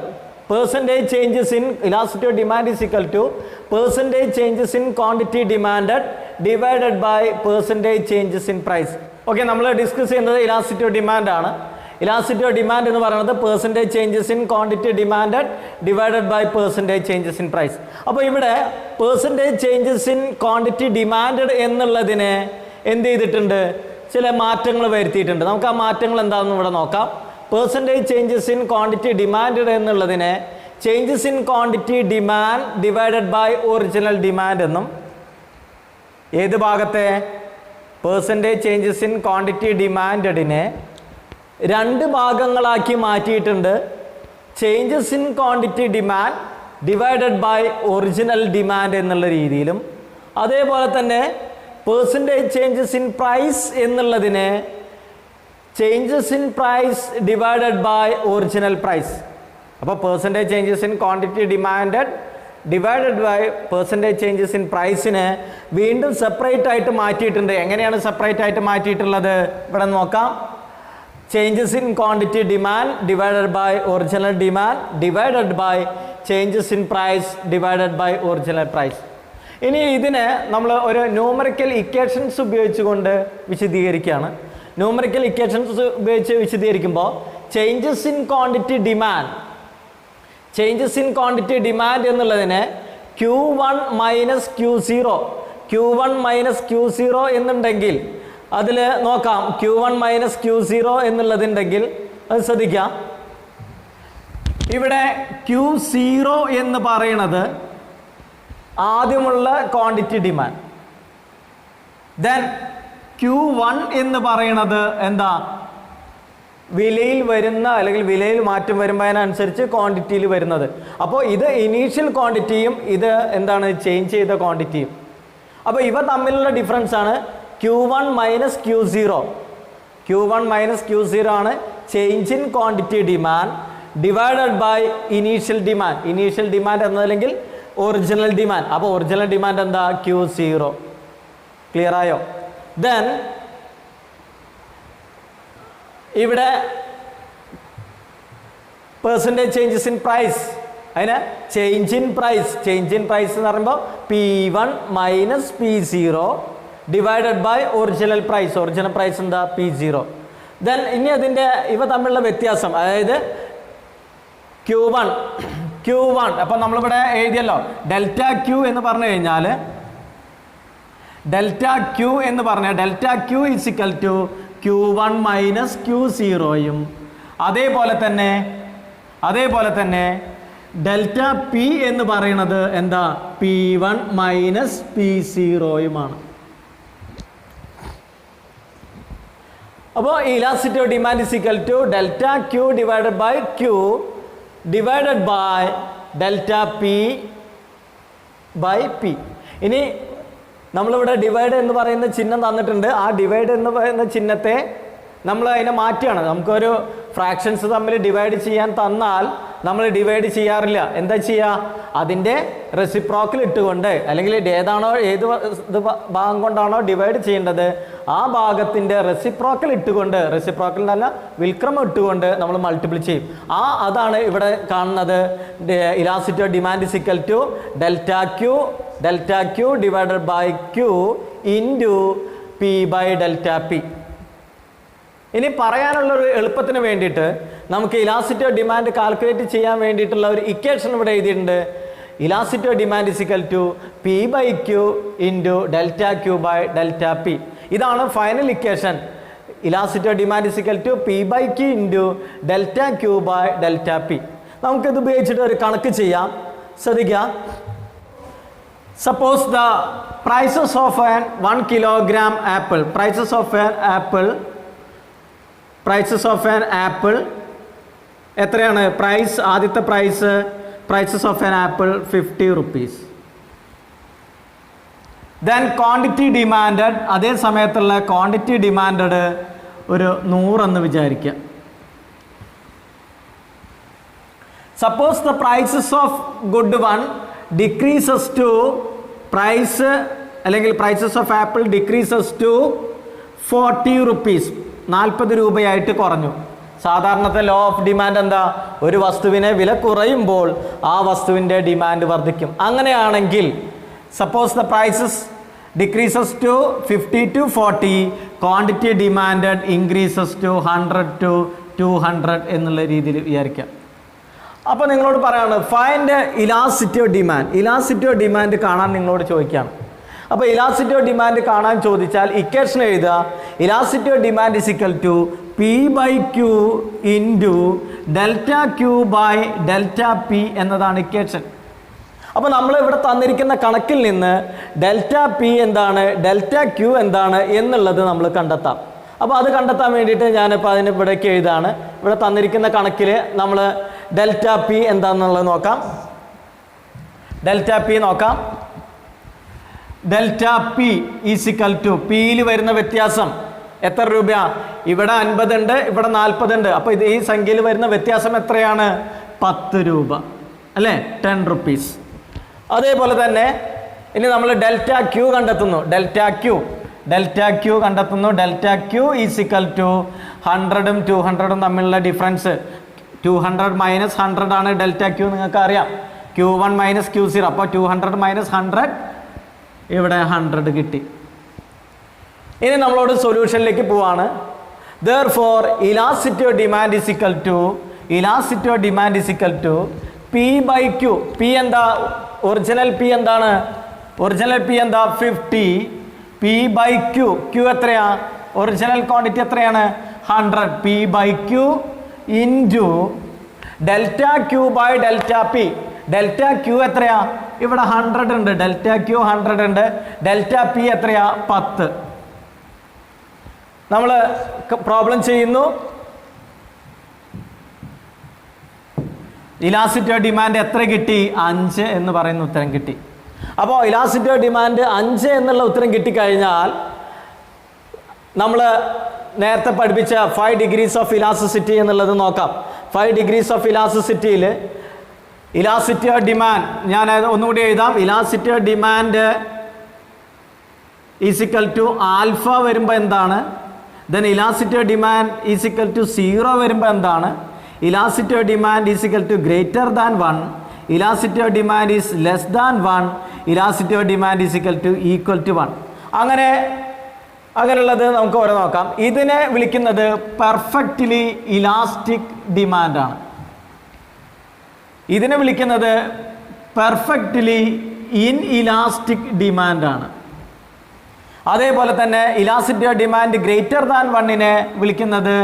percentage changes in elasticity of demand is equal to percentage changes in quantity demanded divided by percentage changes in price. Okay, നമ്മൾ discuss ചെയ്യുന്നത് elasticity of demand ആണ്. Elasticity of demand എന്ന് പറയുന്നത് percentage changes in quantity demanded divided by percentage changes in price. അപ്പോൾ ഇവിടെ percentage changes in quantity demanded എന്നുള്ളതിനെ എന്ത് ചെയ്തിട്ടുണ്ട്? ചില മാറ്റങ്ങൾ വരുത്തിയിട്ടുണ്ട്. നമുക്ക് ആ മാറ്റങ്ങൾ എന്താണെന്ന് ഇവിടെ നോക്കാം. Percentage changes in quantity demand എന്നുള്ളതിനെ changes in quantity demand divided by original demand എന്നും, ഏത് ഭാഗത്തെ പെർസെൻറ്റേജ് ചേഞ്ചസ് ഇൻ ക്വാണ്ടിറ്റി ഡിമാൻഡിനെ 2 ഭാഗങ്ങളാക്കി മാറ്റിയിട്ടുണ്ട്. Changes in quantity demand divided by original demand എന്നുള്ള രീതിയിലും, അതേപോലെ തന്നെ പെർസെൻറ്റേജ് ചേഞ്ചസ് ഇൻ പ്രൈസ് എന്നുള്ളതിനെ changes in price divided by original price. അപ്പോൾ percentage changes in quantity demanded divided by percentage changes in പ്രൈസിനെ വീണ്ടും സെപ്പറേറ്റ് ആയിട്ട് മാറ്റിയിട്ടുണ്ട്. എങ്ങനെയാണ് സെപ്പറേറ്റ് ആയിട്ട് മാറ്റിയിട്ടുള്ളത്? ഇവിടെ നോക്കാം. Changes in quantity demand divided by original demand divided by changes in price divided by original price. ഇനി ഇതിനെ നമ്മൾ ഒരു ന്യൂമറിക്കൽ ഇക്വേഷൻസ് ഉപയോഗിച്ചുകൊണ്ട് വിശദീകരിക്കുകയാണ്. ന്യൂമറിക്കൽ ഇക്വേഷൻസ് ഉപയോഗിച്ച് വിശദീകരിക്കുമ്പോൾ ചേഞ്ചസ് ഇൻ ക്വാണ്ടിറ്റി ഡിമാൻഡ് എന്നുള്ളതിനെ Q1 മൈനസ് Q0 എന്നുണ്ടെങ്കിൽ അതിൽ നോക്കാം Q1 മൈനസ് Q0 എന്നുള്ളതുണ്ടെങ്കിൽ അത് ശ്രദ്ധിക്കാം. ഇവിടെ Q0 എന്ന് പറയുന്നത് ആദ്യമുള്ള ക്വാണ്ടിറ്റി ഡിമാൻഡ്. ദെൻ Q1 എന്ന് പറയുന്നത് എന്താ, വിലയിൽ വരുന്ന അല്ലെങ്കിൽ വിലയിൽ മാറ്റം വരുമ്പോൾ അതിനനുസരിച്ച് ക്വാണ്ടിറ്റിയിൽ വരുന്നത്. അപ്പോൾ ഇത് ഇനീഷ്യൽ ക്വാണ്ടിറ്റിയും ഇത് എന്താണ് ചേഞ്ച് ചെയ്ത ക്വാണ്ടിറ്റിയും. അപ്പോൾ ഇവ തമ്മിലുള്ള ഡിഫറൻസ് ആണ് Q1 minus Q0. Q1 minus Q0 ആണ് change in quantity demand divided by initial demand. Initial demand എന്നതല്ലെങ്കിൽ ഒറിജിനൽ ഡിമാൻഡ്. അപ്പോൾ ഒറിജിനൽ ഡിമാൻഡ് എന്താ, Q0. ക്ലിയർ ആയോ? ദെൻ ഇവിടെ പെർസെൻറ്റേജ് ചേഞ്ചസ് ഇൻ പ്രൈസ്, അതിന് ചേഞ്ച് ഇൻ പ്രൈസ് എന്ന് പറയുമ്പോൾ P1 minus P0 divided by original price എന്താ, P0. Then ഇനി അതിൻ്റെ ഇവ തമ്മിലുള്ള വ്യത്യാസം, അതായത് Q1 അപ്പം നമ്മളിവിടെ എഴുതിയല്ലോ ഡെൽറ്റ Q എന്ന് പറഞ്ഞു കഴിഞ്ഞാൽ delta Q is equal to Q1 minus Q0യും അതേപോലെ തന്നെ ഡെൽറ്റ P എന്ന് പറയുന്നത് എന്താ, P1 മൈനസ് P0യുമാണ്. അപ്പോൾ elasticity of demand is equal to delta Q divided by Q divided by delta P by P. ഇനി നമ്മളിവിടെ ഡിവൈഡ് എന്ന് പറയുന്ന ചിഹ്നം തന്നിട്ടുണ്ട്. ആ ഡിവൈഡ് എന്ന് പറയുന്ന ചിഹ്നത്തെ നമ്മൾ അതിനെ മാറ്റുകയാണ്. നമുക്കൊരു ഫ്രാക്ഷൻസ് തമ്മിൽ ഡിവൈഡ് ചെയ്യാൻ തന്നാൽ നമ്മൾ ഡിവൈഡ് ചെയ്യാറില്ല. എന്താ ചെയ്യുക, അതിൻ്റെ റെസിപ്രോക്കൽ ഇട്ടുകൊണ്ട്, അല്ലെങ്കിൽ ഏത് ഭാഗം കൊണ്ടാണോ ഡിവൈഡ് ചെയ്യേണ്ടത് ആ ഭാഗത്തിൻ്റെ റെസിപ്രോക്കൽ ഇട്ടുകൊണ്ട്, റെസിപ്രോക്കൽ എന്നല്ല വിൽക്രമം ഇട്ടുകൊണ്ട് നമ്മൾ മൾട്ടിപ്പിൾ ചെയ്യും. അതാണ് ഇവിടെ കാണുന്നത്. Elasticity of demand is equal to delta Q divided by Q into P by delta P. ഇനി പറയാനുള്ളൊരു എളുപ്പത്തിന് വേണ്ടിയിട്ട് നമുക്ക് ഇലാസ്റ്റിറ്റി ഓഫ് ഡിമാൻഡ് കാൽക്കുലേറ്റ് ചെയ്യാൻ വേണ്ടിയിട്ടുള്ള ഒരു ഇക്വേഷൻ ഇവിടെ എഴുതിയിട്ടുണ്ട്. Elasticity of demand is equal to P by Q into delta Q by delta P. ഇതാണ് final equation. Elasticity of demand is equal to P by Q into delta Q by delta P. നമുക്കിത് ഉപയോഗിച്ചിട്ട് ഒരു കണക്ക് ചെയ്യാം. ശ്രദ്ധിക്കുക. Suppose the prices of an 1 kilogram apple, prices of an apple എത്രയാണ് price, ആദ്യത്തെ prices of an apple 50 rupees. Then quantity demanded, അതേ സമയത്തുള്ള quantity demanded ഒരു 100 എന്ന് വിചാരിക്കുക. Suppose the prices of good one decreases to prices of apple decreases to 40 rupees, 40 രൂപയായിട്ട് കുറഞ്ഞു. സാധാരണത്തെ law of demand എന്താ, ഒരു വസ്തുവിനെ വില കുറയുമ്പോൾ ആ വസ്തുവിൻ്റെ ഡിമാൻഡ് വർദ്ധിക്കും. അങ്ങനെയാണെങ്കിൽ suppose the prices decreases to 50 to 40, quantity demanded increases to 100 to 200 എന്നുള്ള രീതിയിൽ വിചാരിക്കാം. അപ്പോൾ നിങ്ങളോട് പറയാണ് ഫൈൻഡ് ഇലാസ്റ്റിറ്റി ഓഫ് ഡിമാൻഡ് കാണാൻ നിങ്ങളോട് ചോദിക്കുകയാണ്. അപ്പോൾ ഇലാസ്റ്റിറ്റി ഓഫ് ഡിമാൻഡ് കാണാൻ ചോദിച്ചാൽ ഇക്വേഷൻ എഴുതുക. Elasticity of demand is equal to P by Q into delta Q by delta P എന്നതാണ് ഇക്വേഷൻ. അപ്പോൾ നമ്മൾ ഇവിടെ തന്നിരിക്കുന്ന കണക്കിൽ നിന്ന് ഡെൽറ്റ P എന്താണ്, ഡെൽറ്റ Q എന്താണ് എന്നുള്ളത് നമ്മൾ കണ്ടെത്താം. അപ്പോൾ അത് കണ്ടെത്താൻ വേണ്ടിയിട്ട് ഞാനിപ്പോൾ അതിന് ഇവിടേക്ക് എഴുതാണ്. ഇവിടെ തന്നിരിക്കുന്ന കണക്കിൽ നമ്മൾ ഡെൽറ്റ P എന്താണെന്നുള്ളത് നോക്കാം. ഡെൽറ്റ P ഈസിക്കൽ ടു പിയിൽ വരുന്ന വ്യത്യാസം എത്ര രൂപയാണ്? ഇവിടെ 50 ഉണ്ട്, ഇവിടെ 40 ഉണ്ട്. അപ്പോൾ ഈ സംഖ്യയിൽ വരുന്ന വ്യത്യാസം എത്രയാണ്? 10 രൂപ അല്ലേ, 10 rupees. അതേപോലെ തന്നെ ഇനി നമ്മൾ ഡെൽറ്റ Q കണ്ടെത്തുന്നു. ഡെൽറ്റ Q ഈസിക്കൽ ടു 100ഉം 200ഉം തമ്മിലുള്ള ഡിഫറൻസ്. 200 മൈനസ് 100 ആണ് ഡെൽറ്റ Q, നിങ്ങൾക്ക് അറിയാം. Q1 മൈനസ് Q0, അപ്പോൾ 200 മൈനസ് 100, ഇവിടെ 100 കിട്ടി. ഇനി നമ്മളോട് സൊല്യൂഷനിലേക്ക് പോവാണ്. Therefore elasticity of demand is equal to P by Q. P എന്താ, ഒറിജിനൽ P എന്താണ്? 50. P ബൈ Q എത്രയാ? ഒറിജിനൽ ക്വാണ്ടിറ്റി എത്രയാണ് 100 P by Q into delta Q by delta P. Delta Q എത്രയാ? ഇവിടെ 100 ഉണ്ട്, ഡെൽറ്റ ക്യൂ 100 ഉണ്ട്, delta P എത്രയാ 10. നമ്മൾ പ്രോബ്ലം ചെയ്യുന്നു. ഇലാസ്റ്റിറ്റി ഓഫ് ഡിമാൻഡ് എത്ര കിട്ടി? 5 എന്ന് പറയുന്ന ഉത്തരം കിട്ടി. അപ്പോൾ ഇലാസ്റ്റിറ്റി ഓഫ് ഡിമാൻഡ് 5 എന്നുള്ള ഉത്തരം കിട്ടിക്കഴിഞ്ഞാൽ നമ്മൾ നേരത്തെ പഠിപ്പിച്ച 5 ഡിഗ്രീസ് ഓഫ് ഇലാസ്റ്റിസിറ്റി എന്നുള്ളത് നോക്കാം. 5 ഡിഗ്രീസ് ഓഫ് ഇലാസ്റ്റിസിറ്റിയിൽ ഇലാസ്റ്റിറ്റി ഓഫ് ഡിമാൻഡ് ഞാൻ ഒന്നുകൂടി എഴുതാം. Elasticity of demand is equal to alpha വരുമ്പോൾ എന്താണ്? Then elasticity of demand is equal to 0 വരുമ്പോൾ എന്താണ്? Elasticity of demand is equal to greater than 1, elasticity of demand is less than 1, elasticity of demand is equal to equal to 1. അങ്ങനെയുള്ളത് നമുക്ക് ഓരോ നോക്കാം. ഇതിനെ വിളിക്കുന്നത് പെർഫെക്റ്റ്ലി ഇലാസ്റ്റിക് ഡിമാൻഡാണ്. ഇതിനെ വിളിക്കുന്നത് പെർഫെക്റ്റ്ലി ഇൻഇലാസ്റ്റിക് ഡിമാൻഡാണ്. അതേപോലെ തന്നെ elasticity of demand greater than 1നെ വിളിക്കുന്നത്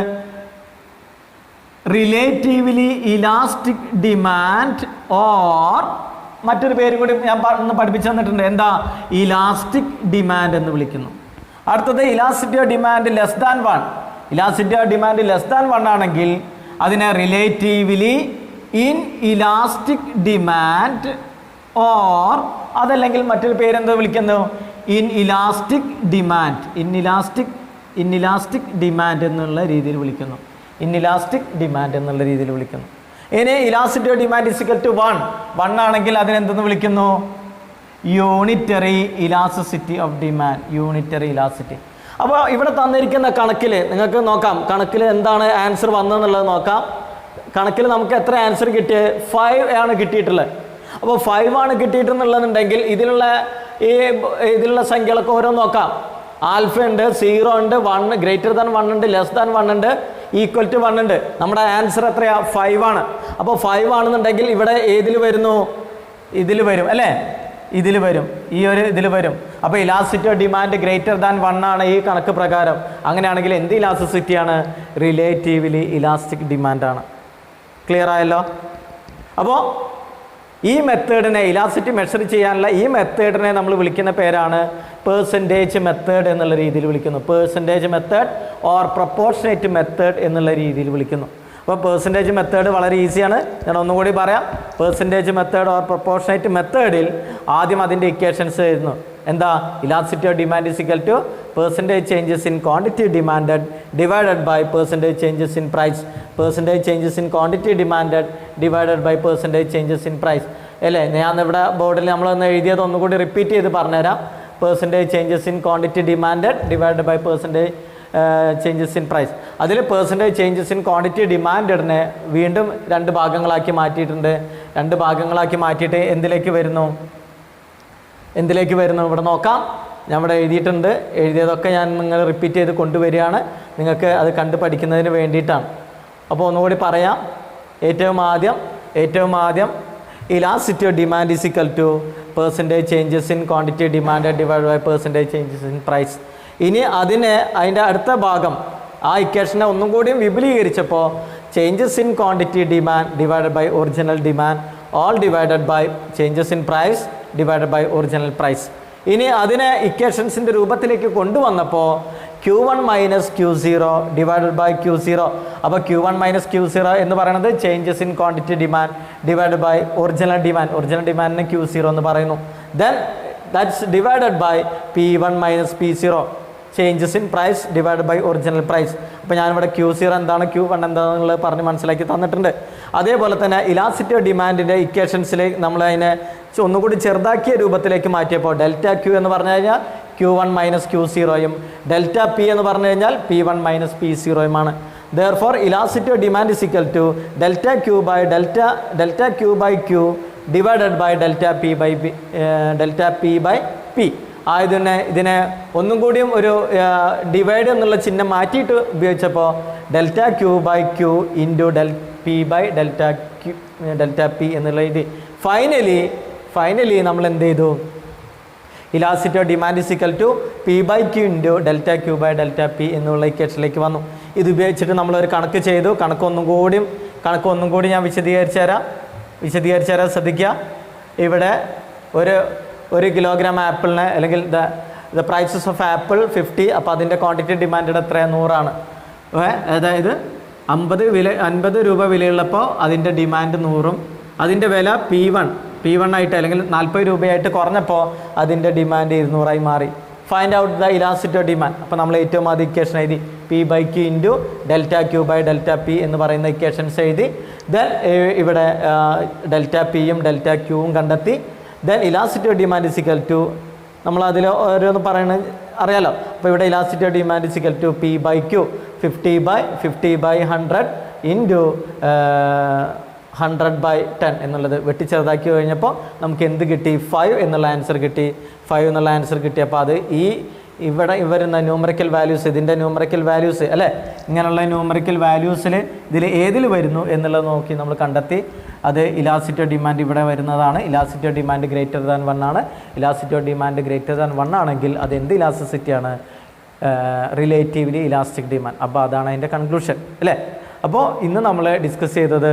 റിലേറ്റീവ്ലി ഇലാസ്റ്റിക് ഡിമാൻഡ് ഓർ മറ്റൊരു പേരും കൂടി ഞാൻ ഒന്ന് പഠിപ്പിച്ചു തന്നിട്ടുണ്ട്. എന്താ? ഇലാസ്റ്റിക് ഡിമാൻഡ് എന്ന് വിളിക്കുന്നു. അടുത്തത് elasticity of demand less than 1. Elasticity of demand less than 1 ആണെങ്കിൽ അതിനെ relatively inelastic demand or അതല്ലെങ്കിൽ മറ്റൊരു പേരെന്താ വിളിക്കുന്നു? Inelastic demand. ഇൻഇലാസ്റ്റിക് ഡിമാൻഡ് എന്നുള്ള രീതിയിൽ വിളിക്കുന്നു. ഇൻഇലാസ്റ്റിക് ഡിമാൻഡ് എന്നുള്ള രീതിയിൽ വിളിക്കുന്നു. ഇനി elasticity of demand is equal to 1 ആണെങ്കിൽ അതിനെന്തെന്ന് വിളിക്കുന്നു? Unitary elasticity of demand. Unitary elasticity. അപ്പോൾ ഇവിടെ തന്നിരിക്കുന്ന കണക്കിൽ നിങ്ങൾക്ക് നോക്കാം, കണക്കിൽ എന്താണ് ആൻസർ വന്നതെന്നുള്ളത് നോക്കാം. കണക്കിൽ നമുക്ക് എത്ര ആൻസർ കിട്ടിയത്? 5 ആണ് കിട്ടിയിട്ടുള്ളത്. അപ്പോൾ 5 ആണ് കിട്ടിയിട്ടുണ്ടെന്നുണ്ടെങ്കിൽ ഇതിലുള്ള സംഖ്യകളൊക്കെ ഓരോ നോക്കാം. ആൽഫ ഉണ്ട്, 0 ഉണ്ട്, 1 ഗ്രേറ്റർ ദാൻ 1 ഉണ്ട്, ലെസ് ദാൻ 1 ഉണ്ട്, ഈക്വൽ ടു 1 ഉണ്ട്. നമ്മുടെ ആൻസർ എത്രയാ? 5 ആണ്. അപ്പോൾ 5 ആണെന്നുണ്ടെങ്കിൽ ഇവിടെ ഏതിൽ വരുന്നു? ഇതിൽ വരും അല്ലേ? ഇതിൽ വരും, ഇതിൽ വരും. അപ്പോൾ elasticity of demand greater than 1 ആണ് ഈ കണക്ക് പ്രകാരം. അങ്ങനെയാണെങ്കിൽ എന്ത് ഇലാസ്റ്റിസിറ്റിയാണ്? റിലേറ്റീവ്ലി ഇലാസ്റ്റിക് ഡിമാൻഡാണ്. ക്ലിയർ ആയല്ലോ? അപ്പോൾ ഈ മെത്തേഡിനെ, ഇലാസ്റ്റിറ്റി മെഷർ ചെയ്യാനുള്ള ഈ മെത്തേഡിനെ നമ്മൾ വിളിക്കുന്ന പേരാണ് പെർസെൻറ്റേജ് മെത്തേഡ് എന്നുള്ള രീതിയിൽ വിളിക്കുന്നു. Percentage method or proportionate method എന്നുള്ള രീതിയിൽ വിളിക്കുന്നു. അപ്പോൾ പെർസെൻറ്റേജ് മെത്തേഡ് വളരെ ഈസിയാണ്. ഞാൻ ഒന്നുകൂടി പറയാം. പെർസെൻറ്റേജ് മെത്തേഡ് ഓർ പ്രൊപ്പോർഷനേറ്റ് മെത്തേഡിൽ ആദ്യം അതിൻ്റെ ഇക്വേഷൻസ് എഴുതുന്നു. എന്താ? Elasticity of demand is equal to percentage changes in quantity demanded divided by percentage changes in price. Percentage changes in quantity demanded divided by percentage changes in price അല്ലേ? ഞാൻ ഇവിടെ ബോർഡിൽ നമ്മളൊന്ന് എഴുതിയത് ഒന്നുകൂടി റിപ്പീറ്റ് ചെയ്ത് പറഞ്ഞുതരാം. Percentage changes in quantity demanded divided by percentage changes in price. അതിൽ പെർസെൻറ്റേജ് ചേഞ്ചസ് ഇൻ ക്വാണ്ടിറ്റി ഡിമാൻഡിനെ വീണ്ടും 2 ഭാഗങ്ങളാക്കി മാറ്റിയിട്ടുണ്ട്. 2 ഭാഗങ്ങളാക്കി മാറ്റിയിട്ട് എന്തിലേക്ക് വരുന്നു? ഇവിടെ നോക്കാം. ഞാൻ ഇവിടെ എഴുതിയിട്ടുണ്ട്. എഴുതിയതൊക്കെ ഞാൻ നിങ്ങൾ റിപ്പീറ്റ് ചെയ്ത് കൊണ്ടുവരികയാണ്. നിങ്ങൾക്ക് അത് കണ്ട് പഠിക്കുന്നതിന് വേണ്ടിയിട്ടാണ്. അപ്പോൾ ഒന്നുകൂടി പറയാം. ഏറ്റവും ആദ്യം elasticity of demand is equal to percentage changes in quantity demand divide by percentage changes in price. ഇനി അതിൻ്റെ അടുത്ത ഭാഗം ആ ഇക്വേഷനെ ഒന്നും കൂടിയും വിപുലീകരിച്ചപ്പോൾ changes in quantity demand divided by original demand all divided by changes in price divided by original price. ഇനി അതിനെ ഇക്വേഷൻസിൻ്റെ രൂപത്തിലേക്ക് കൊണ്ടുവന്നപ്പോൾ Q1 minus Q0 divided by Q0. അപ്പോൾ Q1 മൈനസ് Q0 എന്ന് പറയുന്നത് changes in quantity demand divided by original ഡിമാൻഡിനെ Q0 എന്ന് പറയുന്നു. Then that's divided by P1 minus P0 changes in price divided by original price. അപ്പോൾ ഞാനിവിടെ Q0 എന്താണ് Q1 എന്താണെന്നുള്ളത് പറഞ്ഞ് മനസ്സിലാക്കി തന്നിട്ടുണ്ട്. അതേപോലെ തന്നെ ഇലാസ്റ്റിറ്റി ഓഫ് ഡിമാൻഡിൻ്റെ ഇക്വേഷൻസിലേക്ക് നമ്മൾ അതിനെ ഒന്നുകൂടി ചെറുതാക്കിയ രൂപത്തിലേക്ക് മാറ്റിയപ്പോൾ ഡെൽറ്റ Q എന്ന് പറഞ്ഞു കഴിഞ്ഞാൽ Q1 മൈനസ് Q0യും ഡെൽറ്റ P എന്ന് പറഞ്ഞു കഴിഞ്ഞാൽ P1 മൈനസ് P0യുമാണ്. Therefore elasticity of demand is equal to delta Q by Q divided by delta P by P. ഇതിനെ ഒന്നും കൂടിയും ഒരു ഡിവൈഡ് എന്നുള്ള ചിഹ്നം മാറ്റിയിട്ട് ഉപയോഗിച്ചപ്പോൾ delta Q by Q into P by delta P എന്നുള്ള ഇത് ഫൈനലി നമ്മൾ എന്ത് ചെയ്തു? Elasticity of demand is equal to P/Q into delta Q by delta P എന്നുള്ള ഇക്വേഷനിലേക്ക് വന്നു. ഇത് ഉപയോഗിച്ചിട്ട് നമ്മളൊരു കണക്ക് ചെയ്തു. കണക്ക് ഒന്നും കൂടി ഞാൻ വിശദീകരിച്ചു തരാം. ശ്രദ്ധിക്കുക. ഇവിടെ ഒരു കിലോഗ്രാം ആപ്പിളിന് അല്ലെങ്കിൽ ദ പ്രൈസസ് ഓഫ് ആപ്പിൾ 50. അപ്പോൾ അതിൻ്റെ ക്വാണ്ടിറ്റി ഡിമാൻഡ് എത്രയാണ്? 100 ആണ്. അതായത് 50 രൂപ വിലയുള്ളപ്പോൾ അതിൻ്റെ ഡിമാൻഡ് 100ഉം അതിൻ്റെ വില P1 ആയിട്ട് അല്ലെങ്കിൽ 40 രൂപയായിട്ട് കുറഞ്ഞപ്പോൾ അതിൻ്റെ ഡിമാൻഡ് 200ആയി മാറി. Find out the elasticity of demand. അപ്പോൾ നമ്മൾ ഏറ്റവും ആദ്യം ഇക്വേഷൻ എഴുതി P/Q into delta Q by delta P എന്ന് പറയുന്ന ഇക്വേഷൻസ് എഴുതി. ദെൻ ഇവിടെ ഡെൽറ്റ പിയും ഡെൽറ്റ ക്യൂവും കണ്ടെത്തി. Then elasticity of demand is equal to നമ്മൾ അതിൽ ഓരോന്ന് പറയണത് അറിയാലോ. അപ്പോൾ ഇവിടെ elasticity of demand is equal to P/Q 50/100 into 100/10 എന്നുള്ളത് വെട്ടിച്ചെറുതാക്കി കഴിഞ്ഞപ്പോൾ നമുക്ക് എന്ത് കിട്ടി? 5 എന്നുള്ള ആൻസർ കിട്ടി. അപ്പോൾ അത് ഇവിടെ വരുന്ന ന്യൂമറിക്കൽ വാല്യൂസ്, ഇതിൻ്റെ ന്യൂമറിക്കൽ വാല്യൂസ് അല്ലേ, ഇങ്ങനെയുള്ള ന്യൂമറിക്കൽ വാല്യൂസിൽ ഇതിൽ ഏതിൽ വരുന്നു എന്നുള്ളത് നോക്കി നമ്മൾ കണ്ടെത്തി. അത് ഇലാസ്റ്റിറ്റി ഓഫ് ഡിമാൻഡ് ഇവിടെ വരുന്നതാണ്. Elasticity of demand greater than 1 ആണ്. Elasticity of demand greater than 1 ആണെങ്കിൽ അത് എന്ത് ഇലാസ്റ്റിസിറ്റിയാണ്? Relatively elastic demand. അപ്പോൾ അതാണ് അതിൻ്റെ കൺക്ലൂഷൻ അല്ലേ. അപ്പോൾ ഇന്ന് നമ്മൾ ഡിസ്കസ് ചെയ്തത്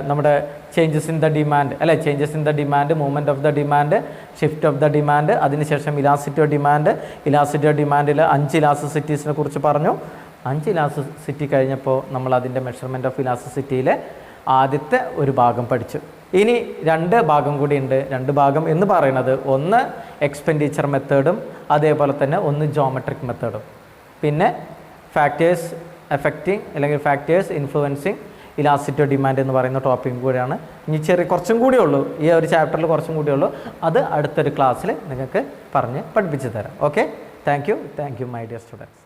നമ്മുടെ ചേഞ്ചസ് ഇൻ ദ ഡിമാൻഡ് അല്ലേ, changes in the demand, movement of the demand, shift of the demand, അതിനുശേഷം elasticity of demand. Elasticity of ഡിമാൻഡിൽ 5 ഇലാസ്റ്റിസിറ്റീസിനെ കുറിച്ച് പറഞ്ഞു. 5 ഇലാസ്റ്റിസിറ്റി കഴിഞ്ഞപ്പോൾ നമ്മൾ അതിൻ്റെ മെഷർമെൻറ്റ് ഓഫ് ഇലാസ്റ്റിസിറ്റിയിലെ ആദ്യത്തെ ഒരു ഭാഗം പഠിച്ചു. ഇനി 2 ഭാഗം കൂടി ഉണ്ട്. 2 ഭാഗം എന്ന് പറയുന്നത് ഒന്ന് എക്സ്പെൻഡിച്ചർ മെത്തേഡും അതേപോലെ തന്നെ ഒന്ന് ജോമെട്രിക് മെത്തേഡും, പിന്നെ ഫാക്ടേഴ്സ് എഫക്റ്റിംഗ് അല്ലെങ്കിൽ factors influencing elasticity of demand എന്ന് പറയുന്ന ടോപ്പിക്കും കൂടിയാണ്. ഇനി കുറച്ചും കൂടിയേ ഉള്ളൂ, ഈ ഒരു ചാപ്റ്ററിൽ കുറച്ചും കൂടിയേ ഉള്ളൂ. അത് അടുത്തൊരു ക്ലാസ്സിൽ നിങ്ങൾക്ക് പറഞ്ഞ് പഠിപ്പിച്ചു തരാം. Okay, thank you my dear students.